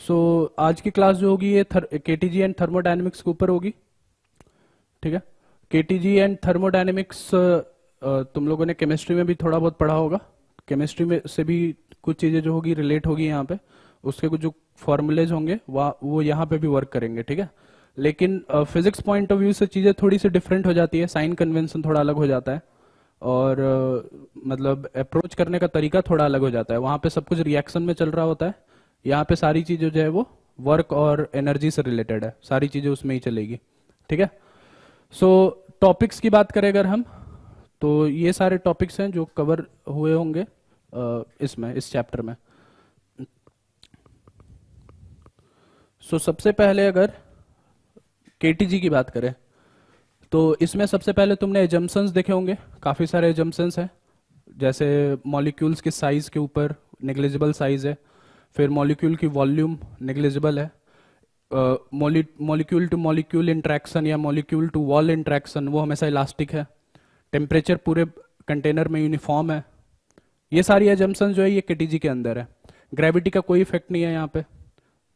सो आज की क्लास जो होगी ये केटीजी एंड थर्मोडायनेमिक्स के ऊपर होगी। ठीक है। केटीजी एंड थर्मोडायनेमिक्स तुम लोगों ने केमिस्ट्री में भी थोड़ा बहुत पढ़ा होगा। केमिस्ट्री में से भी कुछ चीजें जो होगी रिलेट होगी यहाँ पे। उसके कुछ जो फॉर्मूलेज होंगे वो यहाँ पे भी वर्क करेंगे। ठीक है। लेकिन फिजिक्स पॉइंट ऑफ व्यू से चीजें थोड़ी सी डिफरेंट हो जाती है, साइन कन्वेंशन थोड़ा अलग हो जाता है और मतलब अप्रोच करने का तरीका थोड़ा अलग हो जाता है। वहां पे सब कुछ रिएक्शन में चल रहा होता है, यहाँ पे सारी चीजें जो है वो वर्क और एनर्जी से रिलेटेड है, सारी चीजें उसमें ही चलेगी। ठीक है। सो टॉपिक्स की बात करें अगर हम, तो ये सारे टॉपिक्स हैं जो कवर हुए होंगे इसमें, इस चैप्टर में। सो सबसे पहले अगर केटीजी की बात करें तो इसमें सबसे पहले तुमने एजम्पशंस देखे होंगे, काफ़ी सारे एजम्पशंस हैं। जैसे मॉलिक्यूल्स के साइज के ऊपर नेग्लिजिबल साइज है, फिर मॉलिक्यूल की वॉल्यूम नेग्लिजिबल है, मॉलिक्यूल टू मॉलिक्यूल इंट्रैक्शन या मॉलिक्यूल टू वॉल इंट्रैक्शन वो हमेशा इलास्टिक है, टेम्परेचर पूरे कंटेनर में यूनिफॉर्म है। ये सारी एजम्पशंस जो है ये केटीजी के अंदर है। ग्रेविटी का कोई इफेक्ट नहीं है यहाँ पे।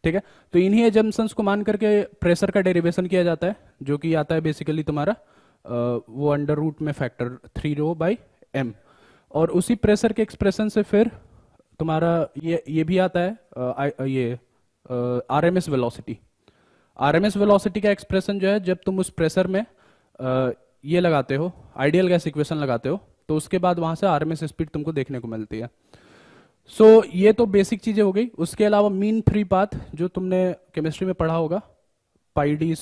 ठीक है। तो इन्हीं एजम्पशंस को मान करके प्रेशर का डेरिवेशन किया जाता है, जो कि आता है बेसिकली तुम्हारा वो अंडर रूट में फैक्टर 3 ρ/m। और उसी प्रेशर के एक्सप्रेशन से फिर तुम्हारा ये भी आता है ये आरएमएस वेलोसिटी। आरएमएस वेलोसिटी का एक्सप्रेशन जो है जब तुम उस प्रेशर में ये लगाते हो, आइडियल गैस इक्वेशन लगाते हो, तो उसके बाद वहां से आरएमएस स्पीड तुमको देखने को मिलती है। सो ये तो बेसिक चीजें हो गई। उसके अलावा मीन फ्री पाथ जो तुमने केमिस्ट्री में पढ़ा होगा, πd² /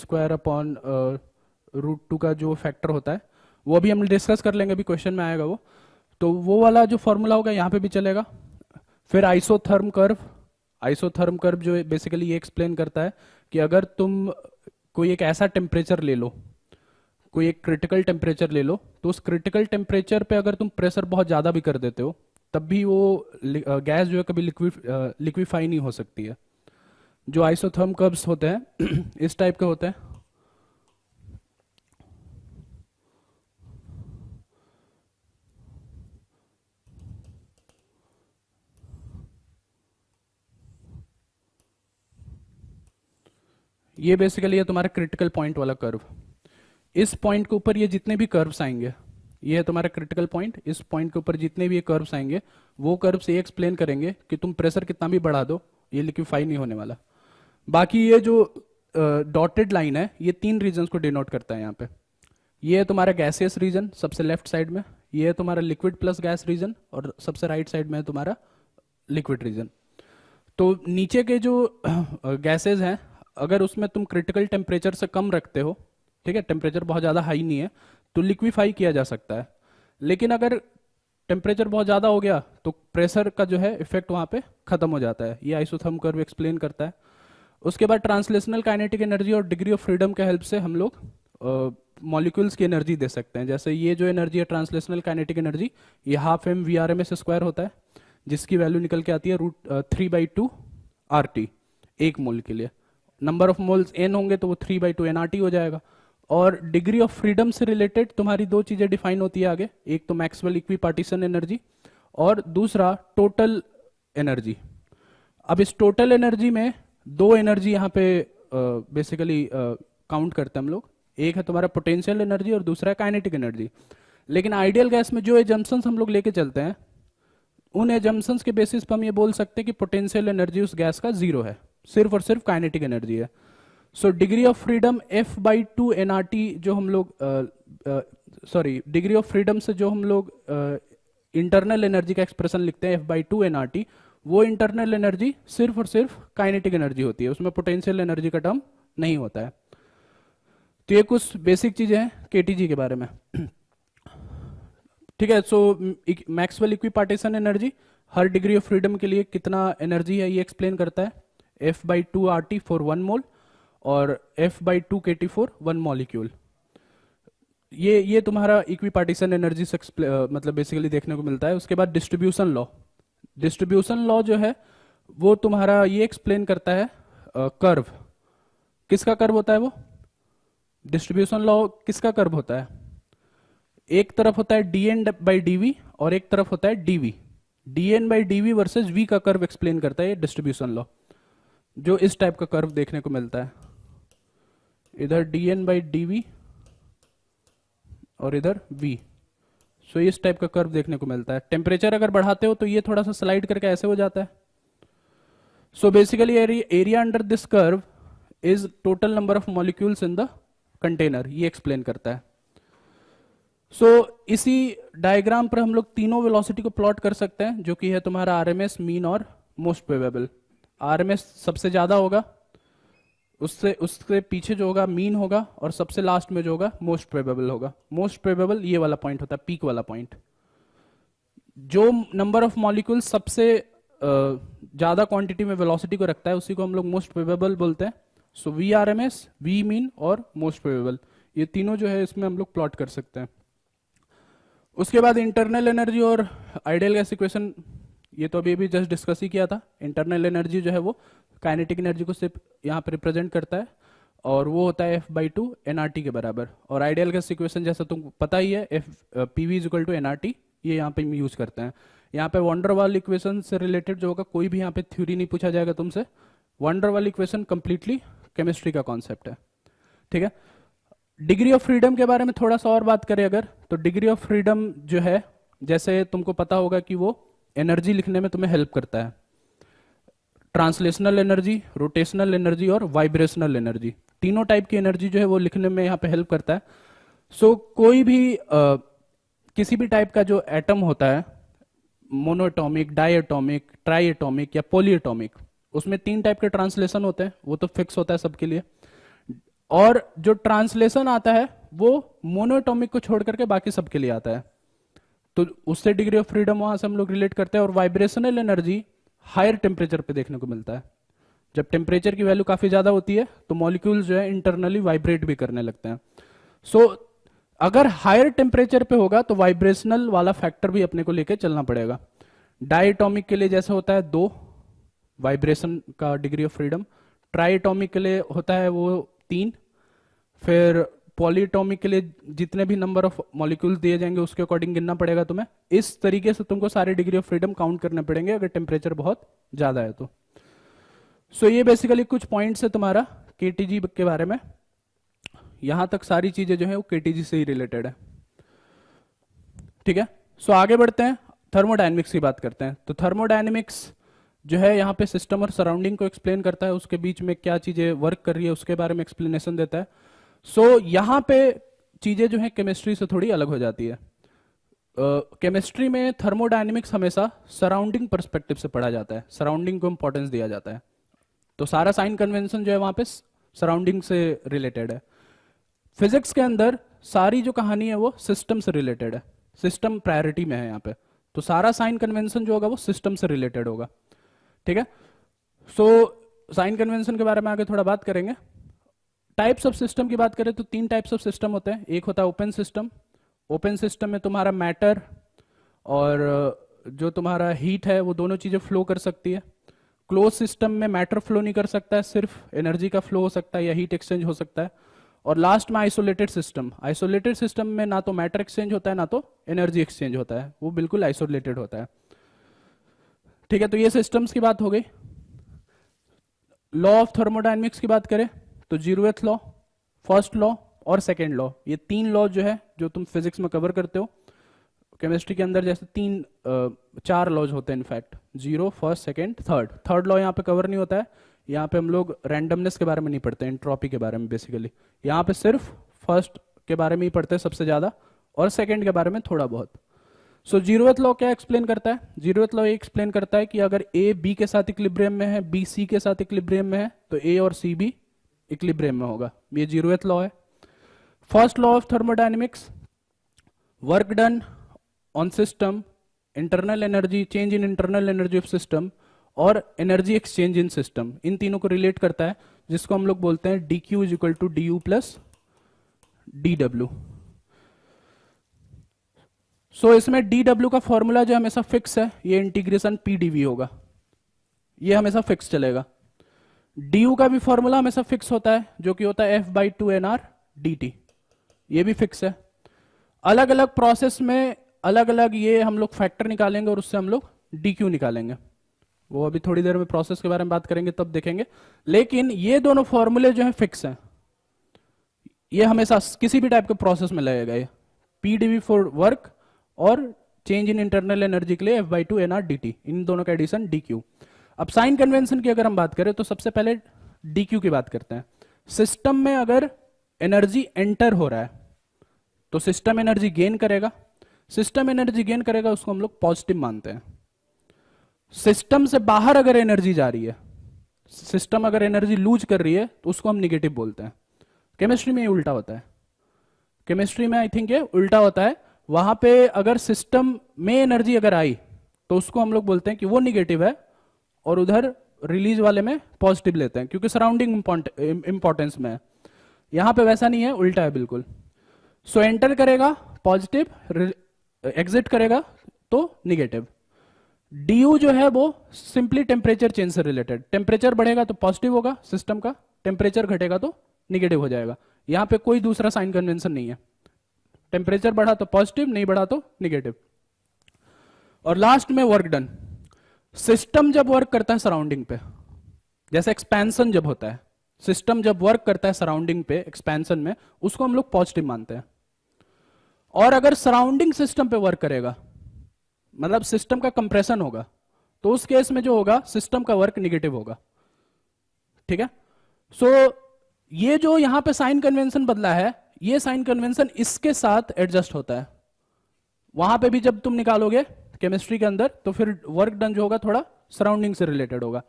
√2 का जो फैक्टर होता है वो अभी हम डिस्कस कर लेंगे, अभी क्वेश्चन में आएगा वो। तो वो वाला जो फॉर्मूला होगा यहाँ पे भी चलेगा। फिर आइसोथर्म कर्व, आइसोथर्म कर्व जो बेसिकली ये एक्सप्लेन करता है कि अगर तुम कोई एक ऐसा टेम्परेचर ले लो, कोई एक क्रिटिकल टेम्परेचर ले लो, तो उस क्रिटिकल टेम्परेचर पे अगर तुम प्रेशर बहुत ज़्यादा भी कर देते हो तब भी वो गैस जो है कभी लिक्विफाई नहीं हो सकती है। जो आइसोथर्म कर्व्स होते हैं इस टाइप के होते हैं। ये बेसिकली है तुम्हारा क्रिटिकल पॉइंट वाला कर्व। इस पॉइंट के ऊपर ये जितने भी कर्व्स आएंगे, ये है तुम्हारा क्रिटिकल पॉइंट। इस पॉइंट के ऊपर जितने भी ये कर्व्स आएंगे वो कर्व्स ये एक्सप्लेन करेंगे कि तुम प्रेशर कितना भी बढ़ा दो ये लिक्विफाई नहीं होने वाला। बाकी ये जो डॉटेड लाइन है ये 3 रीजन्स को डिनोट करता है यहाँ पे। ये है तुम्हारा गैसियस रीजन सबसे लेफ्ट साइड में, ये है तुम्हारा लिक्विड प्लस गैस रीजन, और सबसे राइट साइड में है तुम्हारा लिक्विड रीजन। तो नीचे के जो गैसेज हैं अगर उसमें तुम क्रिटिकल टेम्परेचर से कम रखते हो, ठीक है, टेम्परेचर बहुत ज़्यादा हाई नहीं है, तो लिक्विफाई किया जा सकता है। लेकिन अगर टेम्परेचर बहुत ज़्यादा हो गया तो प्रेशर का जो है इफेक्ट वहाँ पे खत्म हो जाता है। ये आइसोथर्म कर्व एक्सप्लेन करता है। उसके बाद ट्रांसलेशनल काइनेटिक एनर्जी और डिग्री ऑफ फ्रीडम के हेल्प से हम लोग मॉलिक्यूल्स की एनर्जी दे सकते हैं। जैसे ये जो एनर्जी है ट्रांसलेशनल काइनेटिक एनर्जी, ये ½ mv/m² होता है, जिसकी वैल्यू निकल के आती है √3/2 RT 1 मोल के लिए। नंबर ऑफ मोल्स n होंगे तो वो 3/2 nRT हो जाएगा। और डिग्री ऑफ फ्रीडम से रिलेटेड तुम्हारी 2 चीजें डिफाइन होती है आगे, एक तो मैक्सवेल इक्विपार्टीशन एनर्जी और दूसरा टोटल एनर्जी। अब इस टोटल एनर्जी में 2 एनर्जी यहाँ पे बेसिकली काउंट करते हैं हम लोग, एक है तुम्हारा पोटेंशियल एनर्जी और दूसरा है काइनेटिक एनर्जी। लेकिन आइडियल गैस में जो एजम्पशंस हम लोग लेके चलते हैं उन एजम्पशंस के बेसिस पर हम ये बोल सकते हैं कि पोटेंशियल एनर्जी उस गैस का 0 है, सिर्फ और सिर्फ काइनेटिक एनर्जी है। So degree of freedom F/2 nRT जो हम लोग सॉरी डिग्री ऑफ फ्रीडम से जो हम लोग इंटरनल एनर्जी का एक्सप्रेशन लिखते हैं F/2 nRT, वो इंटरनल एनर्जी सिर्फ और सिर्फ काइनेटिक एनर्जी होती है, उसमें पोटेंशियल एनर्जी का टर्म नहीं होता है। तो ये कुछ बेसिक चीजें हैं केटीजी के बारे में। ठीक है। सो मैक्सवेल इक्विपार्टीशन एनर्जी हर डिग्री ऑफ फ्रीडम के लिए कितना एनर्जी है ये एक्सप्लेन करता है, F/2 RT फॉर 1 मोल और F/2 KT फॉर 1 मॉलिक्यूल। ये तुम्हारा इक्विपार्टीशन एनर्जी से मतलब बेसिकली देखने को मिलता है। उसके बाद डिस्ट्रीब्यूशन लॉ, डिस्ट्रीब्यूशन लॉ जो है वो तुम्हारा ये एक्सप्लेन करता है कर्व, किसका कर्व होता है वो, डिस्ट्रीब्यूशन लॉ किसका कर्व होता है, एक तरफ होता है dN/dV और एक तरफ होता है dV। dN/dV वर्सेस V का कर्व एक्सप्लेन करता है ये डिस्ट्रीब्यूशन लॉ। जो इस टाइप का कर्व देखने को मिलता है, इधर dn/dv और इधर v। सो इस टाइप का कर्व देखने को मिलता है। टेम्परेचर अगर बढ़ाते हो तो ये थोड़ा सा स्लाइड करके ऐसे हो जाता है। So basically area under this curve is total number of molecules in the container, ये एक्सप्लेन करता है। सो इसी डायग्राम पर हम लोग तीनों वेलोसिटी को प्लॉट कर सकते हैं, जो कि है तुम्हारा आरएमएस, मीन और मोस्ट प्रोबेबल। आरएमएस सबसे ज्यादा होगा, उससे उसके पीछे जो होगा मीन होगा, और सबसे लास्ट में जो होगा मोस्ट प्रोबेबल होगा। मोस्ट प्रोबेबल ये वाला पॉइंट होता है, पीक वाला पॉइंट। जो नंबर ऑफ मॉलिक्यूल सबसे ज्यादा क्वांटिटी में वेलोसिटी को रखता है उसी को हम लोग मोस्ट प्रोबेबल बोलते हैं। So V R M S, V mean और मोस्ट प्रोबेबल, ये तीनों जो है इसमें हम लोग प्लॉट कर सकते हैं। उसके बाद इंटरनल एनर्जी और आइडियल गैस इक्वेशन, ये तो अभी जस्ट डिस्कस ही किया था। इंटरनल एनर्जी जो है वो काइनेटिक एनर्जी को सिर्फ यहाँ पे रिप्रेजेंट करता है, और वो होता है F/2 nRT के बराबर। और आइडियल गैस इक्वेशन जैसा तुमको पता ही है, PV = nRT, ये यहाँ पे यूज करते हैं। यहाँ पे वंडर वाल इक्वेशन से रिलेटेड जो होगा, कोई भी यहाँ पे थ्योरी नहीं पूछा जाएगा तुमसे। वंडर वाल इक्वेशन कंप्लीटली केमिस्ट्री का कॉन्सेप्ट है, ठीक है। डिग्री ऑफ फ्रीडम के बारे में थोड़ा सा और बात करें अगर, तो डिग्री ऑफ फ्रीडम जो है, जैसे तुमको पता होगा कि वो एनर्जी लिखने में तुम्हें हेल्प करता है। ट्रांसलेशनल एनर्जी, रोटेशनल एनर्जी और वाइब्रेशनल एनर्जी, तीनों टाइप की एनर्जी जो है वो लिखने में यहाँ पे हेल्प करता है। सो कोई भी किसी भी टाइप का जो एटम होता है, मोनोएटॉमिक, डायएटॉमिक, ट्राईएटॉमिक या पॉलीएटॉमिक, उसमें 3 टाइप के ट्रांसलेशन होते हैं, वो तो फिक्स होता है सबके लिए। और जो ट्रांसलेशन आता है वो मोनोएटॉमिक को छोड़ करके बाकी सबके लिए आता है, तो उससे डिग्री ऑफ फ्रीडम वहां से हम लोग रिलेट करते हैं। और वाइब्रेशनल एनर्जी हायर टेम्परेचर पे देखने को मिलता है। जब टेम्परेचर की वैल्यू काफी ज्यादा होती है तो मॉलिक्यूल्स जो है इंटरनली वाइब्रेट भी करने लगते हैं। सो अगर हायर टेम्परेचर पे होगा तो वाइब्रेशनल वाला फैक्टर भी अपने को लेके चलना पड़ेगा। डायटॉमिक के लिए जैसे होता है 2 वाइब्रेशन का डिग्री ऑफ फ्रीडम, ट्राईटॉमिक के लिए होता है वो 3, फिर पॉलीटॉमिक के लिए जितने भी नंबर ऑफ मॉलिक्यूल्स दिए जाएंगे उसके अकॉर्डिंग गिनना पड़ेगा तुम्हें। इस तरीके से तुमको सारे डिग्री ऑफ फ्रीडम काउंट करने पड़ेंगे अगर टेम्परेचर बहुत ज्यादा है तो। सो ये बेसिकली कुछ पॉइंट्स है तुम्हारा केटीजी के बारे में। यहां तक सारी चीजें जो है वो केटीजी से ही रिलेटेड है, ठीक है। सो आगे बढ़ते हैं, थर्मोडायनेमिक्स की बात करते हैं। तो थर्मोडायनेमिक्स जो है यहाँ पे सिस्टम और सराउंडिंग को एक्सप्लेन करता है, उसके बीच में क्या चीजें वर्क कर रही है उसके बारे में एक्सप्लेनेशन देता है। सो यहाँ पे चीजें जो है केमिस्ट्री से थोड़ी अलग हो जाती है। केमिस्ट्री में थर्मोडायनेमिक्स हमेशा सराउंडिंग पर्सपेक्टिव से पढ़ा जाता है, सराउंडिंग को इंपॉर्टेंस दिया जाता है। तो सारा साइन कन्वेंशन जो है वहां पे सराउंडिंग से रिलेटेड है। फिजिक्स के अंदर सारी जो कहानी है वो सिस्टम से रिलेटेड है, सिस्टम प्रायोरिटी में है यहाँ पे, तो सारा साइन कन्वेंशन जो होगा वो सिस्टम से रिलेटेड होगा, ठीक है। सो साइन कन्वेंशन के बारे में आगे थोड़ा बात करेंगे। टाइप्स ऑफ सिस्टम की बात करें तो 3 टाइप्स ऑफ सिस्टम होते हैं। एक होता है ओपन सिस्टम। ओपन सिस्टम में तुम्हारा मैटर और जो तुम्हारा हीट है वो दोनों चीजें फ्लो कर सकती है। क्लोज सिस्टम में मैटर फ्लो नहीं कर सकता है, सिर्फ एनर्जी का फ्लो हो सकता है या हीट एक्सचेंज हो सकता है। और लास्ट में आइसोलेटेड सिस्टम। आइसोलेटेड सिस्टम में ना तो मैटर एक्सचेंज होता है ना तो एनर्जी एक्सचेंज होता है, वो बिल्कुल आइसोलेटेड होता है, ठीक है। तो ये सिस्टम्स की बात हो गई। लॉ ऑफ थर्मोडायनेमिक्स की बात करें तो 0th लॉ, फर्स्ट लॉ और सेकेंड लॉ, ये 3 लॉ जो है जो तुम फिजिक्स में कवर करते हो। केमिस्ट्री के अंदर जैसे 4 लॉज होते हैं in fact, 0, first, second, third. Third law यहाँ पे कवर नहीं होता है, यहाँ पे हम लोग रैंडमनेस के बारे में नहीं पढ़ते, एंट्रोपी के बारे में बेसिकली। यहाँ पे सिर्फ फर्स्ट के बारे में ही पढ़ते हैं सबसे ज्यादा, और सेकेंड के बारे में थोड़ा बहुत। सो 0th लॉ क्या एक्सप्लेन करता है? 0th लॉ ये एक्सप्लेन करता है कि अगर ए बी के साथ इक्विलिब्रियम में है, बी सी के साथ इक्विलिब्रियम में है, तो ए और सी भी इक्विलिब्रियम में होगा। ये 0th लॉ है। First law of thermodynamics, work done on system, internal energy, change in internal energy of system और एनर्जी एक्सचेंज इन सिस्टम, इन तीनों को रिलेट करता है, जिसको हम लोग बोलते हैं dq = du + dw। सो इसमें dw का फॉर्मूला जो हमेशा फिक्स है, ये इंटीग्रेशन pdv होगा, ये हमेशा फिक्स चलेगा। du का भी फॉर्मूला हमेशा फिक्स होता है, जो कि होता है F/2 nr dt, ये भी फिक्स है। अलग अलग प्रोसेस में अलग अलग ये हम लोग फैक्टर निकालेंगे और उससे हम लोग dq निकालेंगे, वो अभी थोड़ी देर में प्रोसेस के बारे में बात करेंगे तब देखेंगे। लेकिन ये दोनों फॉर्मूले जो है फिक्स हैं, ये हमेशा किसी भी टाइप के प्रोसेस में लगेगा। ये पीडीवी फॉर वर्क और चेंज इन इंटरनल एनर्जी के लिए F/2 nr dt, इन दोनों का एडिशन dq। अब साइन कन्वेंशन की अगर हम बात करें तो सबसे पहले dq की बात करते हैं। सिस्टम में अगर एनर्जी एंटर हो रहा है तो सिस्टम एनर्जी गेन करेगा, सिस्टम एनर्जी गेन करेगा उसको हम लोग पॉजिटिव मानते हैं। सिस्टम से बाहर अगर एनर्जी जा रही है, सिस्टम अगर एनर्जी लूज कर रही है तो उसको हम निगेटिव बोलते हैं। केमिस्ट्री में ये उल्टा होता है, केमिस्ट्री में आई थिंक ये उल्टा होता है। वहां पे अगर सिस्टम में एनर्जी अगर आई तो उसको हम लोग बोलते हैं कि वो निगेटिव है, और उधर रिलीज वाले में पॉजिटिव लेते हैं, क्योंकि सराउंडिंग इंपॉर्टेंस में है। यहां पे वैसा नहीं है, उल्टा है बिल्कुल। सो एंटर करेगा पॉजिटिव, एग्जिट करेगा तो निगेटिव। du जो है वो सिंपली टेम्परेचर चेंज से रिलेटेड, टेम्परेचर बढ़ेगा तो पॉजिटिव होगा सिस्टम का, टेम्परेचर घटेगा तो निगेटिव हो जाएगा। यहां पे कोई दूसरा साइन कन्वेंशन नहीं है, टेम्परेचर बढ़ा तो पॉजिटिव, नहीं बढ़ा तो निगेटिव। और लास्ट में वर्क डन। सिस्टम जब वर्क करता है सराउंडिंग पे, जैसे एक्सपेंशन जब होता है, सिस्टम जब वर्क करता है सराउंडिंग पे एक्सपेंशन में, उसको हम लोग पॉजिटिव मानते हैं। और अगर सराउंडिंग सिस्टम पे वर्क करेगा, मतलब सिस्टम का कंप्रेशन होगा, तो उस केस में जो होगा सिस्टम का वर्क निगेटिव होगा। ठीक है। सो ये जो यहां पे साइन कन्वेंशन बदला है, ये साइन कन्वेंशन इसके साथ एडजस्ट होता है। वहां पे भी जब तुम निकालोगे केमिस्ट्री के अंदर तो फिर वर्क डन जो होगा थोड़ा सराउंडिंग से रिलेटेड होगा।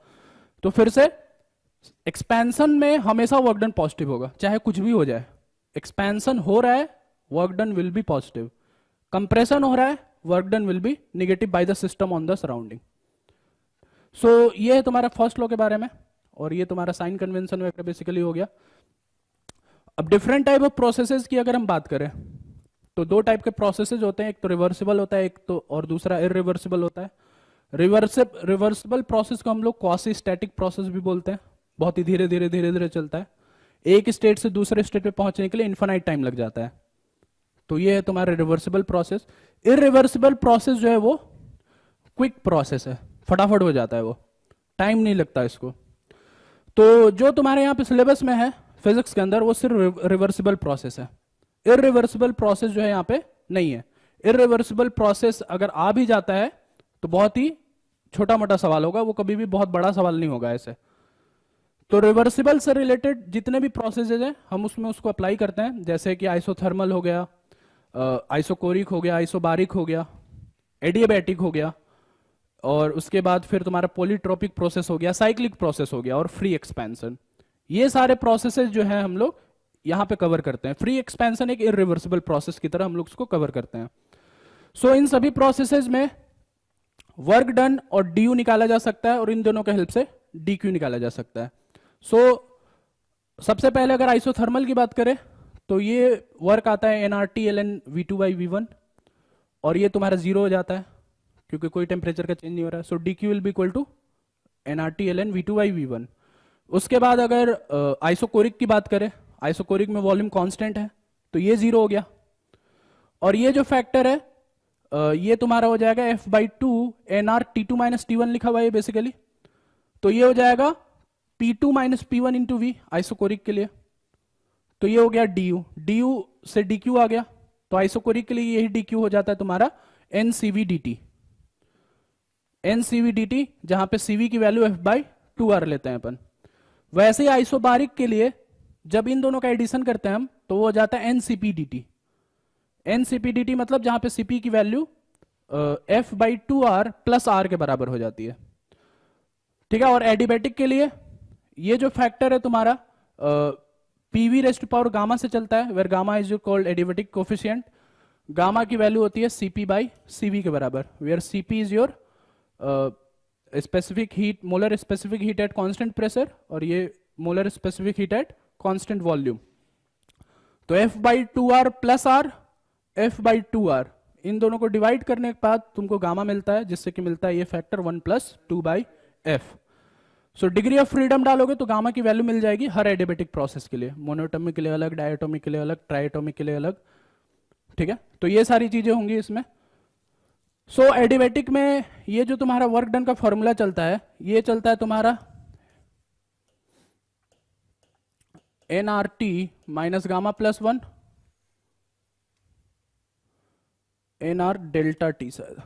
तो फिर से एक्सपेंशन में हमेशा वर्क डन पॉजिटिव होगा, चाहे कुछ भी हो जाए। एक्सपेंशन हो रहा है, work done will be positive. Compression हो रहा है, work done will be negative by the system on the surrounding. So ये है तुम्हारा फर्स्ट लॉ के बारे में, और ये तुम्हारा साइन कन्वेंशन वगैरह बेसिकली हो गया। अब डिफरेंट टाइप ऑफ प्रोसेसेस की अगर हम बात करें तो दो टाइप के प्रोसेसेस होते हैं, एक तो रिवर्सिबल होता है, एक तो और दूसरा इरिवर्सिबल होता है। रिवर्सिबल प्रोसेस को हम लोग क्वासी स्टैटिक प्रोसेस भी बोलते हैं, बहुत ही धीरे धीरे धीरे धीरे चलता है, एक स्टेट से दूसरे स्टेट पे पहुंचने के लिए इन्फिनाइट टाइम लग जाता है। तो ये है तुम्हारा रिवर्सिबल प्रोसेस। इरिवर्सिबल प्रोसेस जो है वो क्विक प्रोसेस है, फटाफट हो जाता है, वो टाइम नहीं लगता इसको। तो जो तुम्हारे यहाँ पे सिलेबस में है फिजिक्स के अंदर, वो सिर्फ रिवर्सिबल प्रोसेस है। इरिवर्सिबल प्रोसेस जो है यहाँ पे नहीं है। इरिवर्सिबल प्रोसेस अगर आ भी जाता है तो बहुत ही छोटा मोटा सवाल होगा, वो कभी भी बहुत बड़ा सवाल नहीं होगा ऐसे। तो रिवर्सिबल से रिलेटेड जितने भी प्रोसेसेस हैं हम उसमें उसको अप्लाई करते हैं, जैसे कि आइसोथर्मल हो गया, आइसोकोरिक हो गया, आइसोबारिक हो गया, एडियाबैटिक हो गया, और उसके बाद फिर तुम्हारा पॉलीट्रोपिक प्रोसेस हो गया, साइक्लिक प्रोसेस हो गया, और फ्री एक्सपेंशन। ये सारे प्रोसेसेस जो हैं हम लोग यहां पे कवर करते हैं। फ्री एक्सपेंशन एक इरिवर्सिबल प्रोसेस की तरह हम लोग उसको कवर करते हैं। सो इन सभी प्रोसेसेस में वर्क डन और du निकाला जा सकता है, और इन दोनों के हेल्प से dq निकाला जा सकता है। सो सबसे पहले अगर आइसोथर्मल की बात करें तो ये वर्क आता है nRT ln V2/V1, और ये तुम्हारा जीरो हो जाता है क्योंकि कोई टेम्परेचर का चेंज नहीं हो रहा है। So dq will be equal to nRT ln V2/V1। उसके बाद अगर आइसोकोरिक की बात करें, आइसोकोरिक में वॉल्यूम कांस्टेंट है तो ये जीरो हो गया, और ये जो फैक्टर है ये तुम्हारा हो जाएगा F/2 nR T2 - T1 लिखा हुआ है बेसिकली, तो ये हो जाएगा P2 - P1 into V isochoric के लिए। तो ये हो गया du से dq आ गया, तो आइसोकोरिक के लिए यही dq हो जाता है तुम्हारा NCV/dt। NCV/dt जहां पे cv की वैल्यू F/2R लेते हैं अपन। वैसे ही आइसोबारिक के लिए जब इन दोनों का एडिशन करते हैं हम तो वो हो जाता है NCP/dt। NCP/dt मतलब जहां पे cp की वैल्यू F/2R + R के बराबर हो जाती है। ठीक है। और एडियाबैटिक के लिए ये जो फैक्टर है तुम्हारा PV गामा से चलता है, where gamma is called adiabatic coefficient. Gamma की वैल्यू होती है CP/CV के बराबर, where CP is your specific heat, molar specific heat at constant pressure, और ये molar specific heat at constant volume. तो F/2R + R, F/2R, इन दोनों को डिवाइड करने के बाद तुमको गामा मिलता है, जिससे कि मिलता है ये factor 1 + 2/F। So degree of freedom डालोगे तो गामा की वैल्यू मिल जाएगी हर एडियाबैटिक प्रोसेस के लिए, मोनोटॉमिक के लिए अलग, डायटोमिक के लिए अलग, ट्राइटोमिक के लिए अलग। ठीक है। तो ये सारी चीजें होंगी इसमें। सो एडिबेटिक में ये जो तुम्हारा वर्क डन का फॉर्मूला चलता है, ये चलता है तुम्हारा nRT minus gamma plus 1 nR delta T शायद,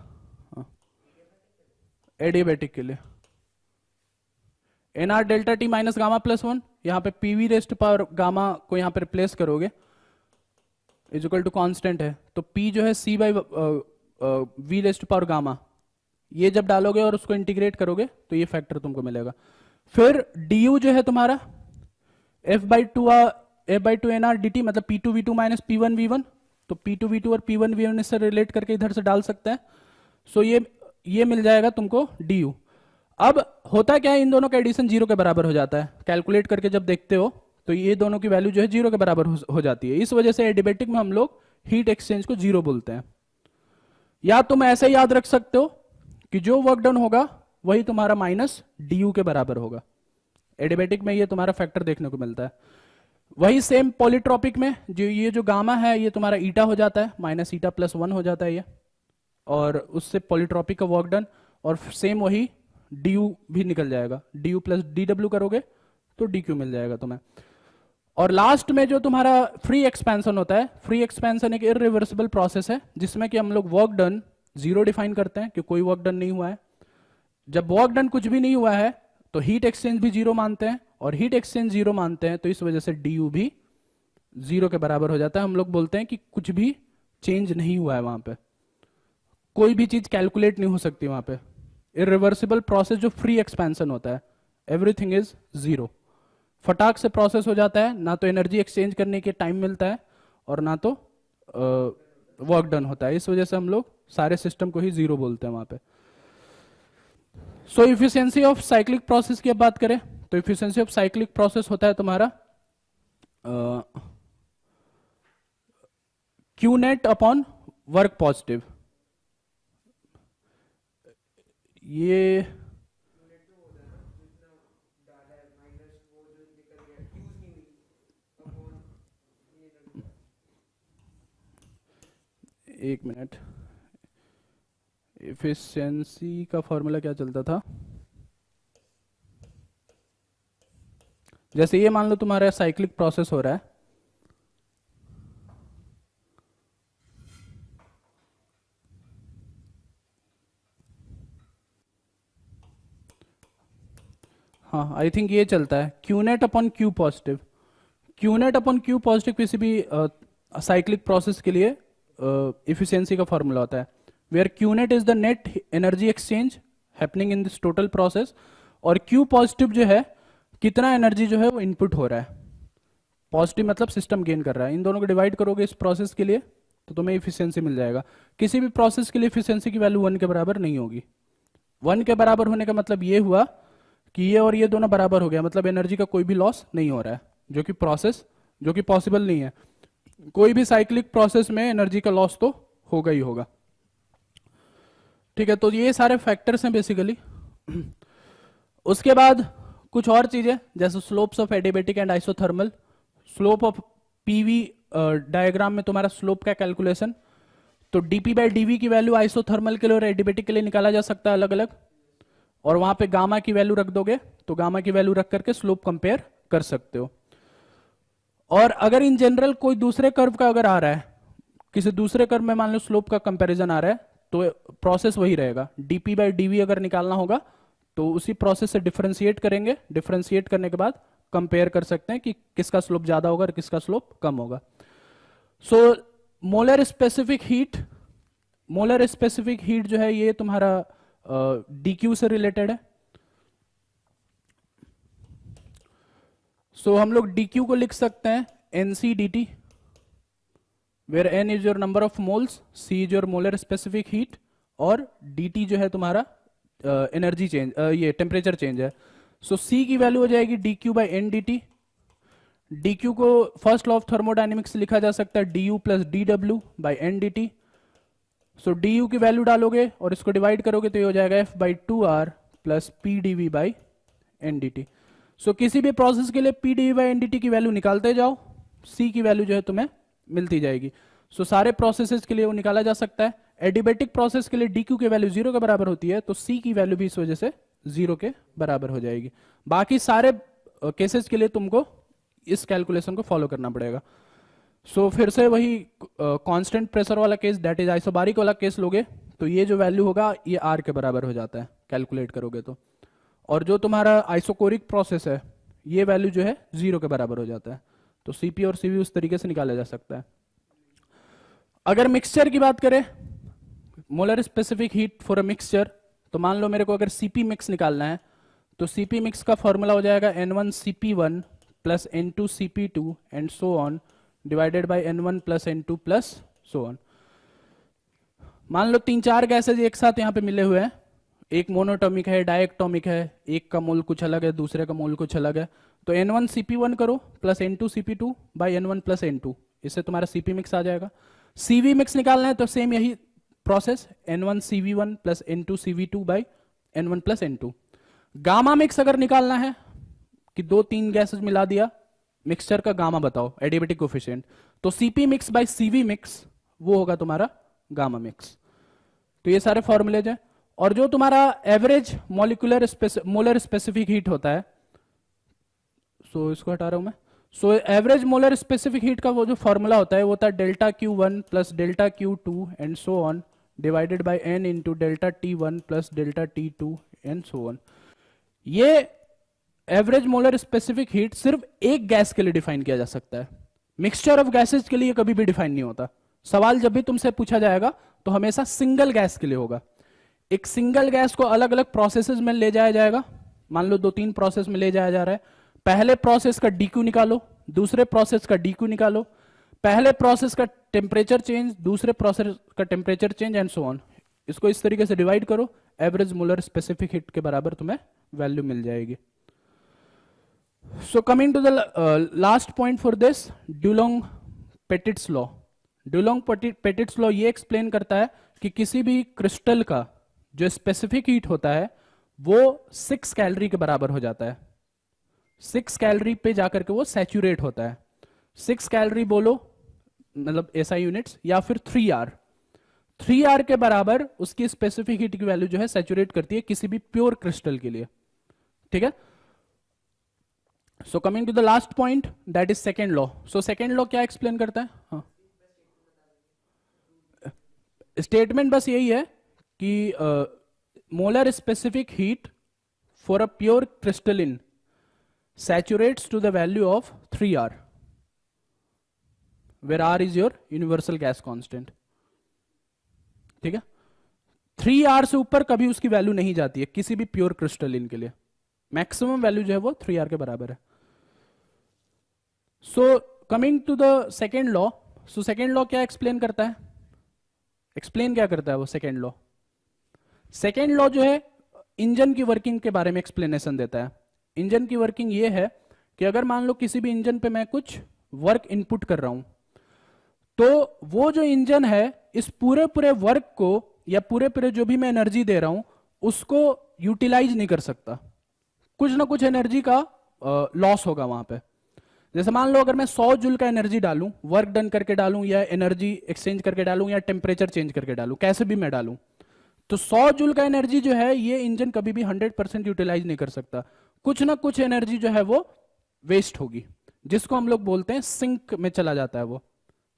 एडिबेटिक के लिए nR delta T minus gamma plus 1, यहां पे PV रेस्ट पावर गामा को यहां पे रिप्लेस करोगे, इज इक्वल टू कांस्टेंट है, तो P जो है C by V rest power gamma, ये जब डालोगे और उसको इंटीग्रेट करोगे तो ये फैक्टर तुमको मिलेगा। फिर du जो है तुम्हारा F/2 nR dt, मतलब P2V2 माइनस P1V1, तो P2V2 और P1V1 इससे रिलेट करके इधर से डाल सकते हैं। सो ये मिल जाएगा तुमको du। अब होता क्या है, इन दोनों का एडिशन 0 के बराबर हो जाता है, कैलकुलेट करके जब देखते हो तो ये दोनों की वैल्यू जो है 0 के बराबर हो जाती है। इस वजह से एडिबेटिक में हम लोग हीट एक्सचेंज को 0 बोलते हैं। या तुम ऐसे याद रख सकते हो कि जो वर्क डन होगा वही तुम्हारा माइनस du के बराबर होगा। एडिबेटिक में ये तुम्हारा फैक्टर देखने को मिलता है। वही सेम पॉलीट्रॉपिक में ये जो गामा है ये तुम्हारा ईटा हो जाता है, माइनस ईटा प्लस 1 हो जाता है ये, और उससे पॉलीट्रॉपिक का वर्क डन, और सेम वही du भी निकल जाएगा, du प्लस dw करोगे तो dq मिल जाएगा तुम्हें। और लास्ट में जो तुम्हारा फ्री एक्सपेंशन होता है, फ्री एक्सपेंशन एक इरिवर्सिबल प्रोसेस है जिसमें कि हम लोग वर्क डन 0 डिफाइन करते हैं कि कोई वर्क डन नहीं हुआ है। जब वर्क डन कुछ भी नहीं हुआ है तो हीट एक्सचेंज भी 0 मानते हैं, और हीट एक्सचेंज 0 मानते हैं तो इस वजह से du भी 0 के बराबर हो जाता है। हम लोग बोलते हैं कि कुछ भी चेंज नहीं हुआ है, वहां पे कोई भी चीज कैलकुलेट नहीं हो सकती वहां पे। इरिवर्सिबल प्रोसेस जो फ्री एक्सपेंशन होता है, एवरीथिंग इज 0, फटाक से प्रोसेस हो जाता है, ना तो एनर्जी एक्सचेंज करने के टाइम मिलता है और ना तो वर्क डन होता है। इस वजह से हम लोग सारे सिस्टम को ही 0 बोलते हैं वहां पे। सो इफिशियंसी ऑफ साइक्लिक प्रोसेस की अब बात करें तो इफिशियंसी ऑफ साइक्लिक प्रोसेस होता है तुम्हारा Q net upon work positive. ये एक मिनट, एफिशिएंसी का फॉर्मूला क्या चलता था, जैसे ये मान लो तुम्हारा साइक्लिक प्रोसेस हो रहा है, हाँ आई थिंक ये चलता है Q net upon Q positive. Q net upon Q positive किसी भी साइक्लिक प्रोसेस के लिए इफिशियंसी का फॉर्मूला होता है, where Q net is the net energy exchange happening in this total process, और Q पॉजिटिव जो है कितना एनर्जी जो है वो इनपुट हो रहा है, पॉजिटिव मतलब सिस्टम गेन कर रहा है। इन दोनों को डिवाइड करोगे इस प्रोसेस के लिए तो तुम्हें इफिशियंसी मिल जाएगा। किसी भी प्रोसेस के लिए इफिशियंसी की वैल्यू 1 के बराबर नहीं होगी। 1 के बराबर होने का मतलब ये हुआ कि ये और ये दोनों बराबर हो गया, मतलब एनर्जी का कोई भी लॉस नहीं हो रहा है, जो कि पॉसिबल नहीं है। कोई भी साइक्लिक प्रोसेस में एनर्जी का लॉस तो होगा ही होगा। ठीक है, तो ये सारे फैक्टर्स हैं बेसिकली। उसके बाद कुछ और चीजें जैसे slopes of adiabatic and isothermal. Slope of PV diagram में तुम्हारा स्लोप का कैलकुलेशन, तो डीपी बाई डीवी की वैल्यू आइसोथर्मल के लिए और एडिबेटिक के लिए निकाला जा सकता है अलग अलग, और वहां पे गामा की वैल्यू रख दोगे तो गामा की वैल्यू रख करके स्लोप कंपेयर कर सकते हो। और अगर इन जनरल कोई दूसरे कर्व का अगर आ रहा है, किसी दूसरे कर्व में मान लो स्लोप का कंपैरिजन आ रहा है, तो प्रोसेस वही रहेगा, डीपी बाई डीवी अगर निकालना होगा तो उसी प्रोसेस से डिफरेंशिएट करेंगे, डिफरेंशिएट करने के बाद कंपेयर कर सकते हैं कि किसका स्लोप ज्यादा होगा और किसका स्लोप कम होगा। सो मोलर स्पेसिफिक हीट जो है ये तुम्हारा dq से रिलेटेड है। सो हम लोग dq को लिख सकते हैं nc dt, where n is your number of moles, c is your molar specific heat, और dt जो है तुम्हारा एनर्जी चेंज, ये टेम्परेचर चेंज है। सो c की वैल्यू हो जाएगी dq by n dt। dq को फर्स्ट लॉ ऑफ थर्मोडाइनमिक्स से लिखा जा सकता है du plus dw by n dt। So du की वैल्यू डालोगे और इसको डिवाइड करोगे तो ये हो जाएगा f by 2r plus P D V by N D T. So किसी भी प्रोसेस के लिए P D V by N D T की वैल्यू निकालते जाओ, c की वैल्यू जो है तुम्हें मिलती जाएगी। सो सारे प्रोसेसेस के लिए वो निकाला जा सकता है। एडिबेटिक प्रोसेस के लिए डी क्यू की वैल्यू 0 के बराबर होती है, तो सी की वैल्यू भी इस वजह से 0 के बराबर हो जाएगी। बाकी सारे केसेस के लिए तुमको इस कैलकुलेशन को फॉलो करना पड़ेगा। सो फिर से वही कांस्टेंट प्रेशर वाला केस, दैट इज आइसोबारिक वाला केस लोगे तो ये जो वैल्यू होगा ये आर के बराबर हो जाता है कैलकुलेट करोगे तो। और जो तुम्हारा आइसोकोरिक प्रोसेस है ये वैल्यू जो है 0 के बराबर हो जाता है। तो सीपी और सीवी उस तरीके से निकाला जा सकता है। अगर मिक्सचर की बात करें, molar specific heat for a mixture, तो मान लो मेरे को अगर सीपी मिक्स निकालना है तो सीपी मिक्स का फॉर्मूला हो जाएगा N1CP1 plus N2CP2 and so on divided by N1 plus N2 plus so on. मान लो 3-4 गैसेज एक साथ यहाँ पे मिले हुए हैं, एक मोनोटॉमिक है, डायएटॉमिक है, एक का मोल कुछ अलग है, दूसरे का मोल कुछ अलग है, तो N1CP1 करो plus N2CP2 bye N1 plus N2, इससे तुम्हारा सीपी मिक्स आ जाएगा। सीवी मिक्स निकालना है तो सेम यही process, N1CV1 plus N2CV2 by N1 plus N2। Gamma mix अगर निकालना है कि 2-3 गैसेस मिला दिया, मिक्सचर का गामा बताओ एडिबेटिक कोफिशिएंट, तो CP mix by CV mix वो होगा तुम्हारा गामा मिक्स। तो ये सारे फॉर्मूलेज हैं। और जो तुम्हारा average molecular molar specific heat होता है, सो इसको हटा रहा हूं मैं, so average molar specific heat का वो जो फॉर्मूला होता है वो होता है delta Q1 plus delta Q2 and so on divided by N into delta T1 plus delta T2 and so on. ये एवरेज मोलर स्पेसिफिक हीट सिर्फ एक गैस के लिए डिफाइन किया जा सकता है, मिक्सचर ऑफ गैसेज के लिए कभी भी डिफाइन नहीं होता। सवाल जब भी तुमसे पूछा जाएगा तो हमेशा सिंगल गैस के लिए होगा। एक सिंगल गैस को अलग अलग प्रोसेसेस में ले जाया जाएगा, मान लो 2-3 प्रोसेस में ले जाया जा रहा है, पहले प्रोसेस का डीक्यू निकालो, दूसरे प्रोसेस का डीक्यू निकालो, पहले प्रोसेस का टेम्परेचर चेंज, दूसरे प्रोसेस का temperature change and so on. इसको इस तरीके से डिवाइड करो, एवरेज मोलर स्पेसिफिक हीट के बराबर तुम्हें वैल्यू मिल जाएगी। So coming to the last point for this, Dulong Petit's law. Dulong Petit's law ये एक्सप्लेन करता है कि किसी भी क्रिस्टल का जो स्पेसिफिक हीट होता है वो 6 कैलोरी के बराबर हो जाता है। 6 कैलोरी पे जाकर के वो सैचुरेट होता है। 6 कैलोरी बोलो मतलब एसआई यूनिट्स, या फिर 3R। 3R के बराबर उसकी स्पेसिफिक हीट की वैल्यू जो है सैचुरेट करती है किसी भी प्योर क्रिस्टल के लिए, ठीक है। So coming to the last point, that is second law. So second law क्या एक्सप्लेन करता है? हाँ, स्टेटमेंट बस यही है कि molar specific heat for a pure crystalline saturates to the value of 3R, where R is your universal gas constant, ठीक है। 3R से ऊपर कभी उसकी वैल्यू नहीं जाती है किसी भी प्योर क्रिस्टलिन के लिए, मैक्सिमम वैल्यू जो है वो 3R के बराबर है। So coming to the second law, so second law क्या एक्सप्लेन करता है? एक्सप्लेन क्या करता है वो सेकेंड लॉ? सेकेंड लॉ जो है इंजन की वर्किंग के बारे में एक्सप्लेनेशन देता है। इंजन की वर्किंग ये है कि अगर मान लो किसी भी इंजन पे मैं कुछ वर्क इनपुट कर रहा हूं, तो वो जो इंजन है इस पूरे वर्क को या पूरे जो भी मैं एनर्जी दे रहा हूं उसको यूटिलाइज नहीं कर सकता, कुछ ना कुछ एनर्जी का लॉस होगा वहां पे। जैसे मान लो अगर मैं 100 जूल का एनर्जी डालूं, वर्क डन करके डालूं या एनर्जी एक्सचेंज करके डालूं या टेम्परेचर चेंज करके डालूं, कैसे भी मैं डालूं, तो 100 जूल का एनर्जी जो है ये इंजन कभी भी 100% यूटिलाइज नहीं कर सकता, कुछ ना कुछ एनर्जी जो है वो वेस्ट होगी, जिसको हम लोग बोलते हैं सिंक में चला जाता है वो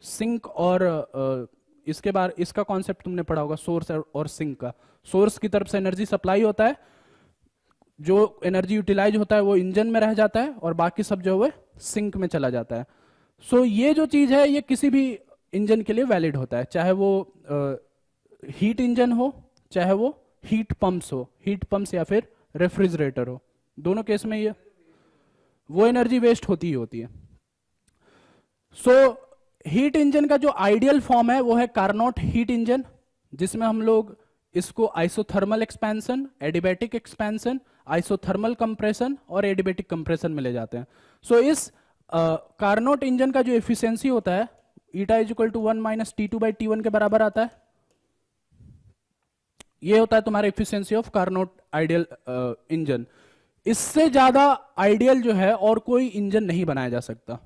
सिंक। और इसके बाद इसका कॉन्सेप्ट तुमने पढ़ा होगा सोर्स और सिंक का। सोर्स की तरफ से एनर्जी सप्लाई होता है, जो एनर्जी यूटिलाइज होता है वो इंजन में रह जाता है और बाकी सब जो है सिंक में चला जाता है। सो ये जो चीज है ये किसी भी इंजन के लिए वैलिड होता है, चाहे वो हीट इंजन हो, चाहे वो हीट पंप्स हो, हीट पंप्स या फिर रेफ्रिजरेटर हो, दोनों केस में ये वो एनर्जी वेस्ट होती ही होती है। सो हीट इंजन का जो आइडियल फॉर्म है वो है कार्नोट हीट इंजन, जिसमें हम लोग इसको isothermal expansion, adiabatic expansion, isothermal compression और एडिबेटिक कंप्रेशन में ले जाते हैं। सो इस कार्नोट इंजन का जो एफिशिएंसी होता है eta is equal to 1 minus T2/T1 के बराबर आता है। ये होता है तुम्हारा efficiency of Carnot ideal engine. इससे ज्यादा आइडियल जो है और कोई इंजन नहीं बनाया जा सकता।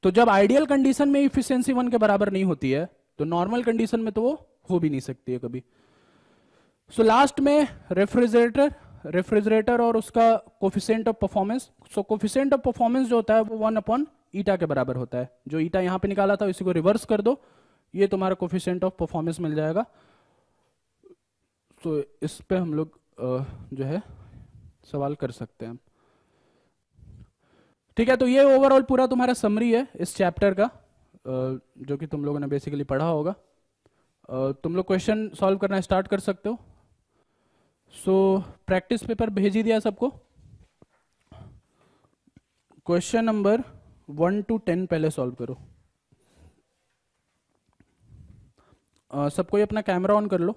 तो जब आइडियल कंडीशन में इफिशियंसी 1 के बराबर नहीं होती है तो नॉर्मल कंडीशन में तो वो हो भी नहीं सकती है कभी। सो लास्ट में रेफ्रिजरेटर और उसका coefficient of performance. So coefficient of performance जो होता है वो 1/ईटा के बराबर होता है। जो ईटा यहां पे निकाला था इसी को रिवर्स कर दो, ये तुम्हारा कोफिशिएंट ऑफ परफॉर्मेंस मिल जाएगा। तो इस पे हम लोग जो है सवाल कर सकते हैं। ठीक है, तो ये ओवरऑल पूरा तुम्हारा समरी है इस चैप्टर का, जो कि तुम लोगों ने बेसिकली पढ़ा होगा। तुम लोग क्वेश्चन सॉल्व करना स्टार्ट कर सकते हो। सो प्रैक्टिस पेपर भेज ही दिया सबको। क्वेश्चन नंबर 1 to 10 पहले सॉल्व करो। सबको ये अपना कैमरा ऑन कर लो।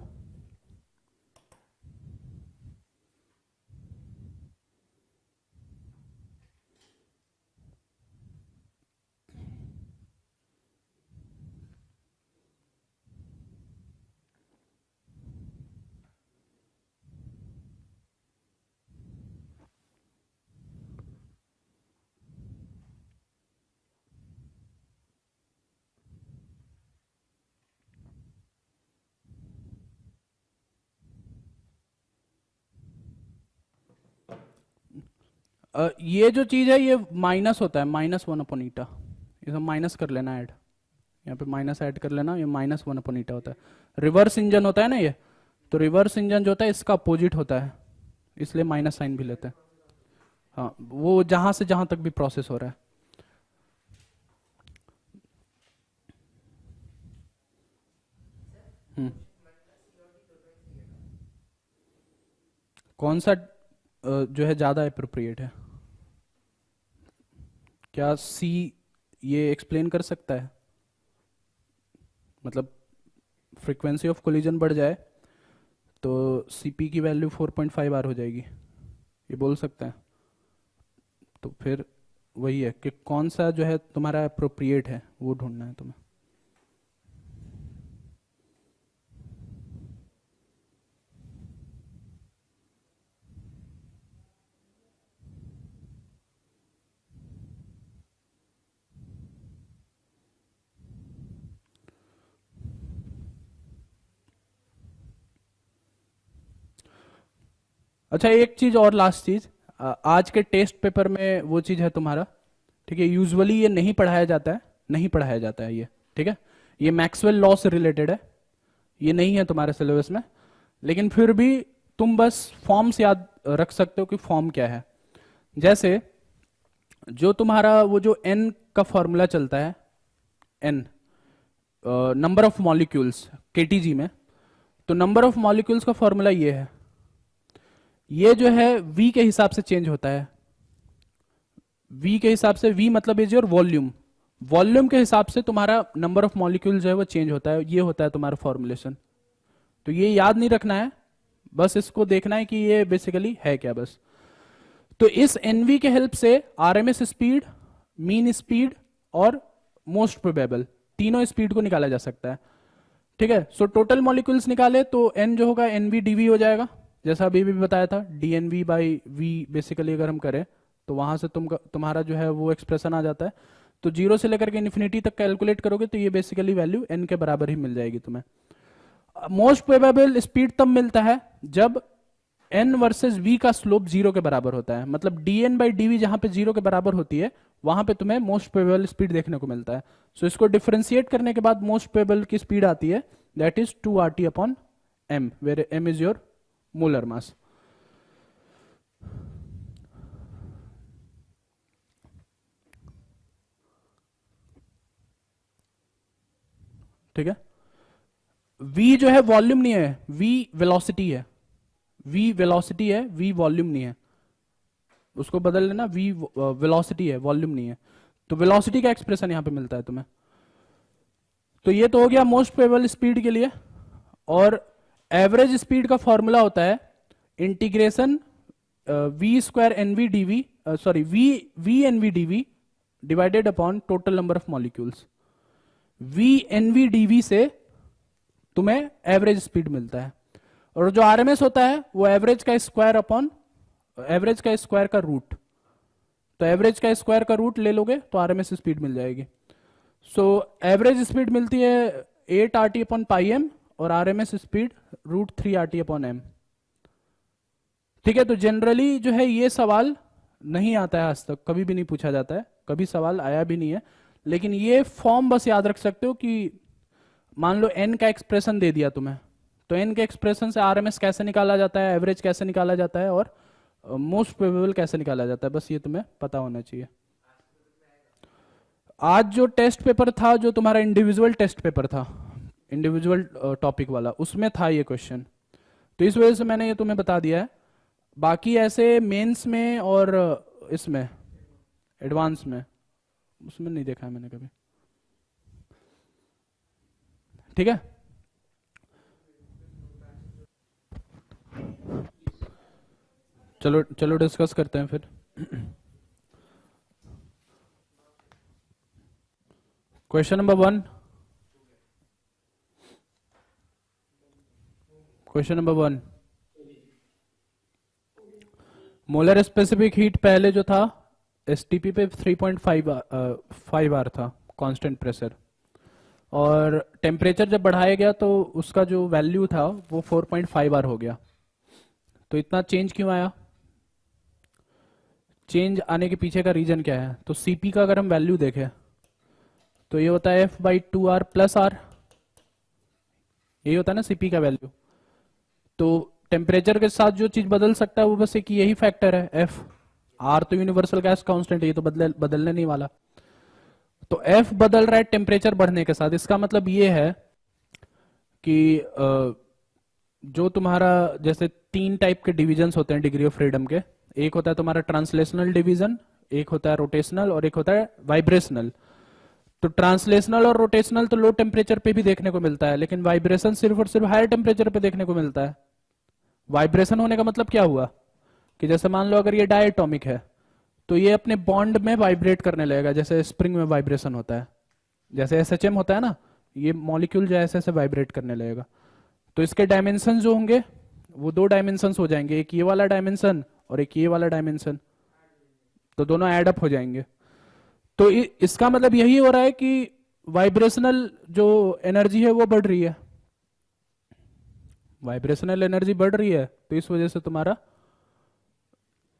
ये जो चीज है ये माइनस होता है, -1/ईटा। ये सब माइनस कर लेना, ऐड यहाँ पे माइनस ऐड कर लेना, ये -1/ईटा होता है। रिवर्स इंजन होता है ना ये, तो रिवर्स इंजन जो होता है इसका अपोजिट होता है, इसलिए माइनस साइन भी लेते हैं। हाँ, वो जहां से जहां तक भी प्रोसेस हो रहा है। कौन सा जो है ज्यादा अप्रोप्रिएट है? क्या सी ये एक्सप्लेन कर सकता है? मतलब फ्रीक्वेंसी ऑफ कोलिजन बढ़ जाए तो सीपी की वैल्यू 4.5 आर हो जाएगी, ये बोल सकता है? तो फिर वही है कि कौन सा जो है तुम्हारा अप्रोप्रिएट है वो ढूंढना है तुम्हें। अच्छा, एक चीज और, लास्ट चीज, आज के टेस्ट पेपर में वो चीज है तुम्हारा, ठीक है, यूजुअली ये नहीं पढ़ाया जाता है, नहीं पढ़ाया जाता है ये, ठीक है, ये मैक्सवेल लॉ से रिलेटेड है, ये नहीं है तुम्हारे सिलेबस में, लेकिन फिर भी तुम बस फॉर्म्स याद रख सकते हो कि फॉर्म क्या है। जैसे जो तुम्हारा वो जो एन का फॉर्मूला चलता है, n number of molecules KTG में, तो नंबर ऑफ मॉलिक्यूल्स का फॉर्मूला ये है, ये जो है V के हिसाब से चेंज होता है। V के हिसाब से, V मतलब इज योर वॉल्यूम, वॉल्यूम के हिसाब से तुम्हारा नंबर ऑफ मॉलिक्यूल जो है वो चेंज होता है, ये होता है तुम्हारा फॉर्मुलेशन। तो ये याद नहीं रखना है, बस इसको देखना है कि ये बेसिकली है क्या बस। तो इस NV के हेल्प से RMS स्पीड, मीन स्पीड और मोस्ट प्रोबेबल तीनों स्पीड को निकाला जा सकता है, ठीक है। सो टोटल मॉलिक्यूल्स निकाले तो N जो होगा NV/dV हो जाएगा, जैसा अभी भी बताया था, dNV/V बेसिकली अगर हम करें तो वहां से तुम्हारा जो है वो एक्सप्रेशन आ जाता है। तो 0 से लेकर के इन्फिनिटी तक कैलकुलेट करोगे तो ये बेसिकली वैल्यू N के बराबर ही मिल जाएगी तुम्हें। मोस्ट प्रोबेबल स्पीड तब मिलता है जब N वर्सेस V का स्लोप 0 के बराबर होता है, मतलब dN/dV जहां पे 0 के बराबर होती है वहां पे तुम्हें मोस्ट प्रोबेबल स्पीड देखने को मिलता है। सो इसको डिफरेंशिएट करने के बाद मोस्ट प्रोबेबल की स्पीड आती है, that is 2RT/m, where m is your molar mass. ठीक है, v जो है वॉल्यूम नहीं है, v वेलोसिटी है, v वेलोसिटी है, v वॉल्यूम नहीं है, उसको बदल लेना, v वेलोसिटी है, वॉल्यूम नहीं है। तो वेलोसिटी का एक्सप्रेशन यहां पे मिलता है तुम्हें। तो ये तो हो गया मोस्ट प्रोबेबल स्पीड के लिए। और एवरेज स्पीड का फॉर्मूला होता है integration v²NV/dV, sorry v/NV/dV divided upon total number of molecules. v/NV/dV से तुम्हें एवरेज स्पीड मिलता है, और जो RMS होता है वो एवरेज का स्क्वायर अपॉन एवरेज का स्क्वायर का रूट, तो एवरेज का स्क्वायर का रूट ले लोगे तो RMS स्पीड मिल जाएगी। सो एवरेज स्पीड मिलती है 8RT/πm और RMS स्पीड √3 RT/m। ठीक है, तो जनरली जो है ये सवाल नहीं आता है, आज तक कभी भी नहीं पूछा जाता है, कभी सवाल आया भी नहीं है। लेकिन ये फॉर्म बस याद रख सकते हो कि मान लो n का एक्सप्रेशन दे दिया तुम्हें, तो n के एक्सप्रेशन से RMS कैसे निकाला जाता है, एवरेज कैसे निकाला जाता है, और मोस्ट प्रोबेबल कैसे निकाला जाता है, बस ये तुम्हें पता होना चाहिए। आज जो टेस्ट पेपर था, जो तुम्हारा इंडिविजुअल टेस्ट पेपर था, इंडिविजुअल टॉपिक वाला, उसमें था ये क्वेश्चन, तो इस वजह से मैंने ये तुम्हें बता दिया है। बाकी ऐसे मेंस में और इसमें एडवांस में, उसमें नहीं देखा है मैंने कभी। ठीक है, चलो चलो डिस्कस करते हैं फिर। Question number 1, question number 1, molar specific heat पहले जो था एसटीपी पे 3.5 आर था कांस्टेंट प्रेशर, और टेम्परेचर जब बढ़ाया गया तो उसका जो वैल्यू था वो 4.5 आर हो गया। तो इतना चेंज क्यों आया? चेंज आने के पीछे का रीजन क्या है? तो सीपी का अगर हम वैल्यू देखें तो ये होता है F/2R + R, यही होता है ना सीपी का वैल्यू। तो टेम्परेचर के साथ जो चीज बदल सकता है वो बस एक यही फैक्टर है F। R तो यूनिवर्सल गैस कांस्टेंट है, ये तो बदलने नहीं वाला। तो F बदल रहा है टेम्परेचर बढ़ने के साथ, इसका मतलब ये है कि जो तुम्हारा जैसे 3 टाइप के डिविजन्स होते हैं डिग्री ऑफ फ्रीडम के, एक होता है तुम्हारा ट्रांसलेशनल डिवीजन, एक होता है रोटेशनल, और एक होता है वाइब्रेशनल। तो ट्रांसलेशनल और रोटेशनल तो लो टेम्परेचर पे भी देखने को मिलता है, लेकिन वाइब्रेशन सिर्फ और सिर्फ हायर टेम्परेचर पे देखने को मिलता है। वाइब्रेशन होने का मतलब क्या हुआ कि जैसे मान लो अगर ये डायटोमिक है तो ये अपने बॉन्ड में वाइब्रेट करने लगेगा, जैसे स्प्रिंग में वाइब्रेशन होता है, जैसे SHM होता है ना, ये मॉलिक्यूल जो ऐसे ऐसे वाइब्रेट करने लगेगा। तो इसके डायमेंशन जो होंगे वो 2 डायमेंशन हो जाएंगे, एक ये वाला डायमेंशन और एक ये वाला डायमेंशन, तो दोनों एड अप हो जाएंगे। तो इसका मतलब यही हो रहा है कि वाइब्रेशनल जो एनर्जी है वो बढ़ रही है, वाइब्रेशनल एनर्जी बढ़ रही है, तो इस वजह से तुम्हारा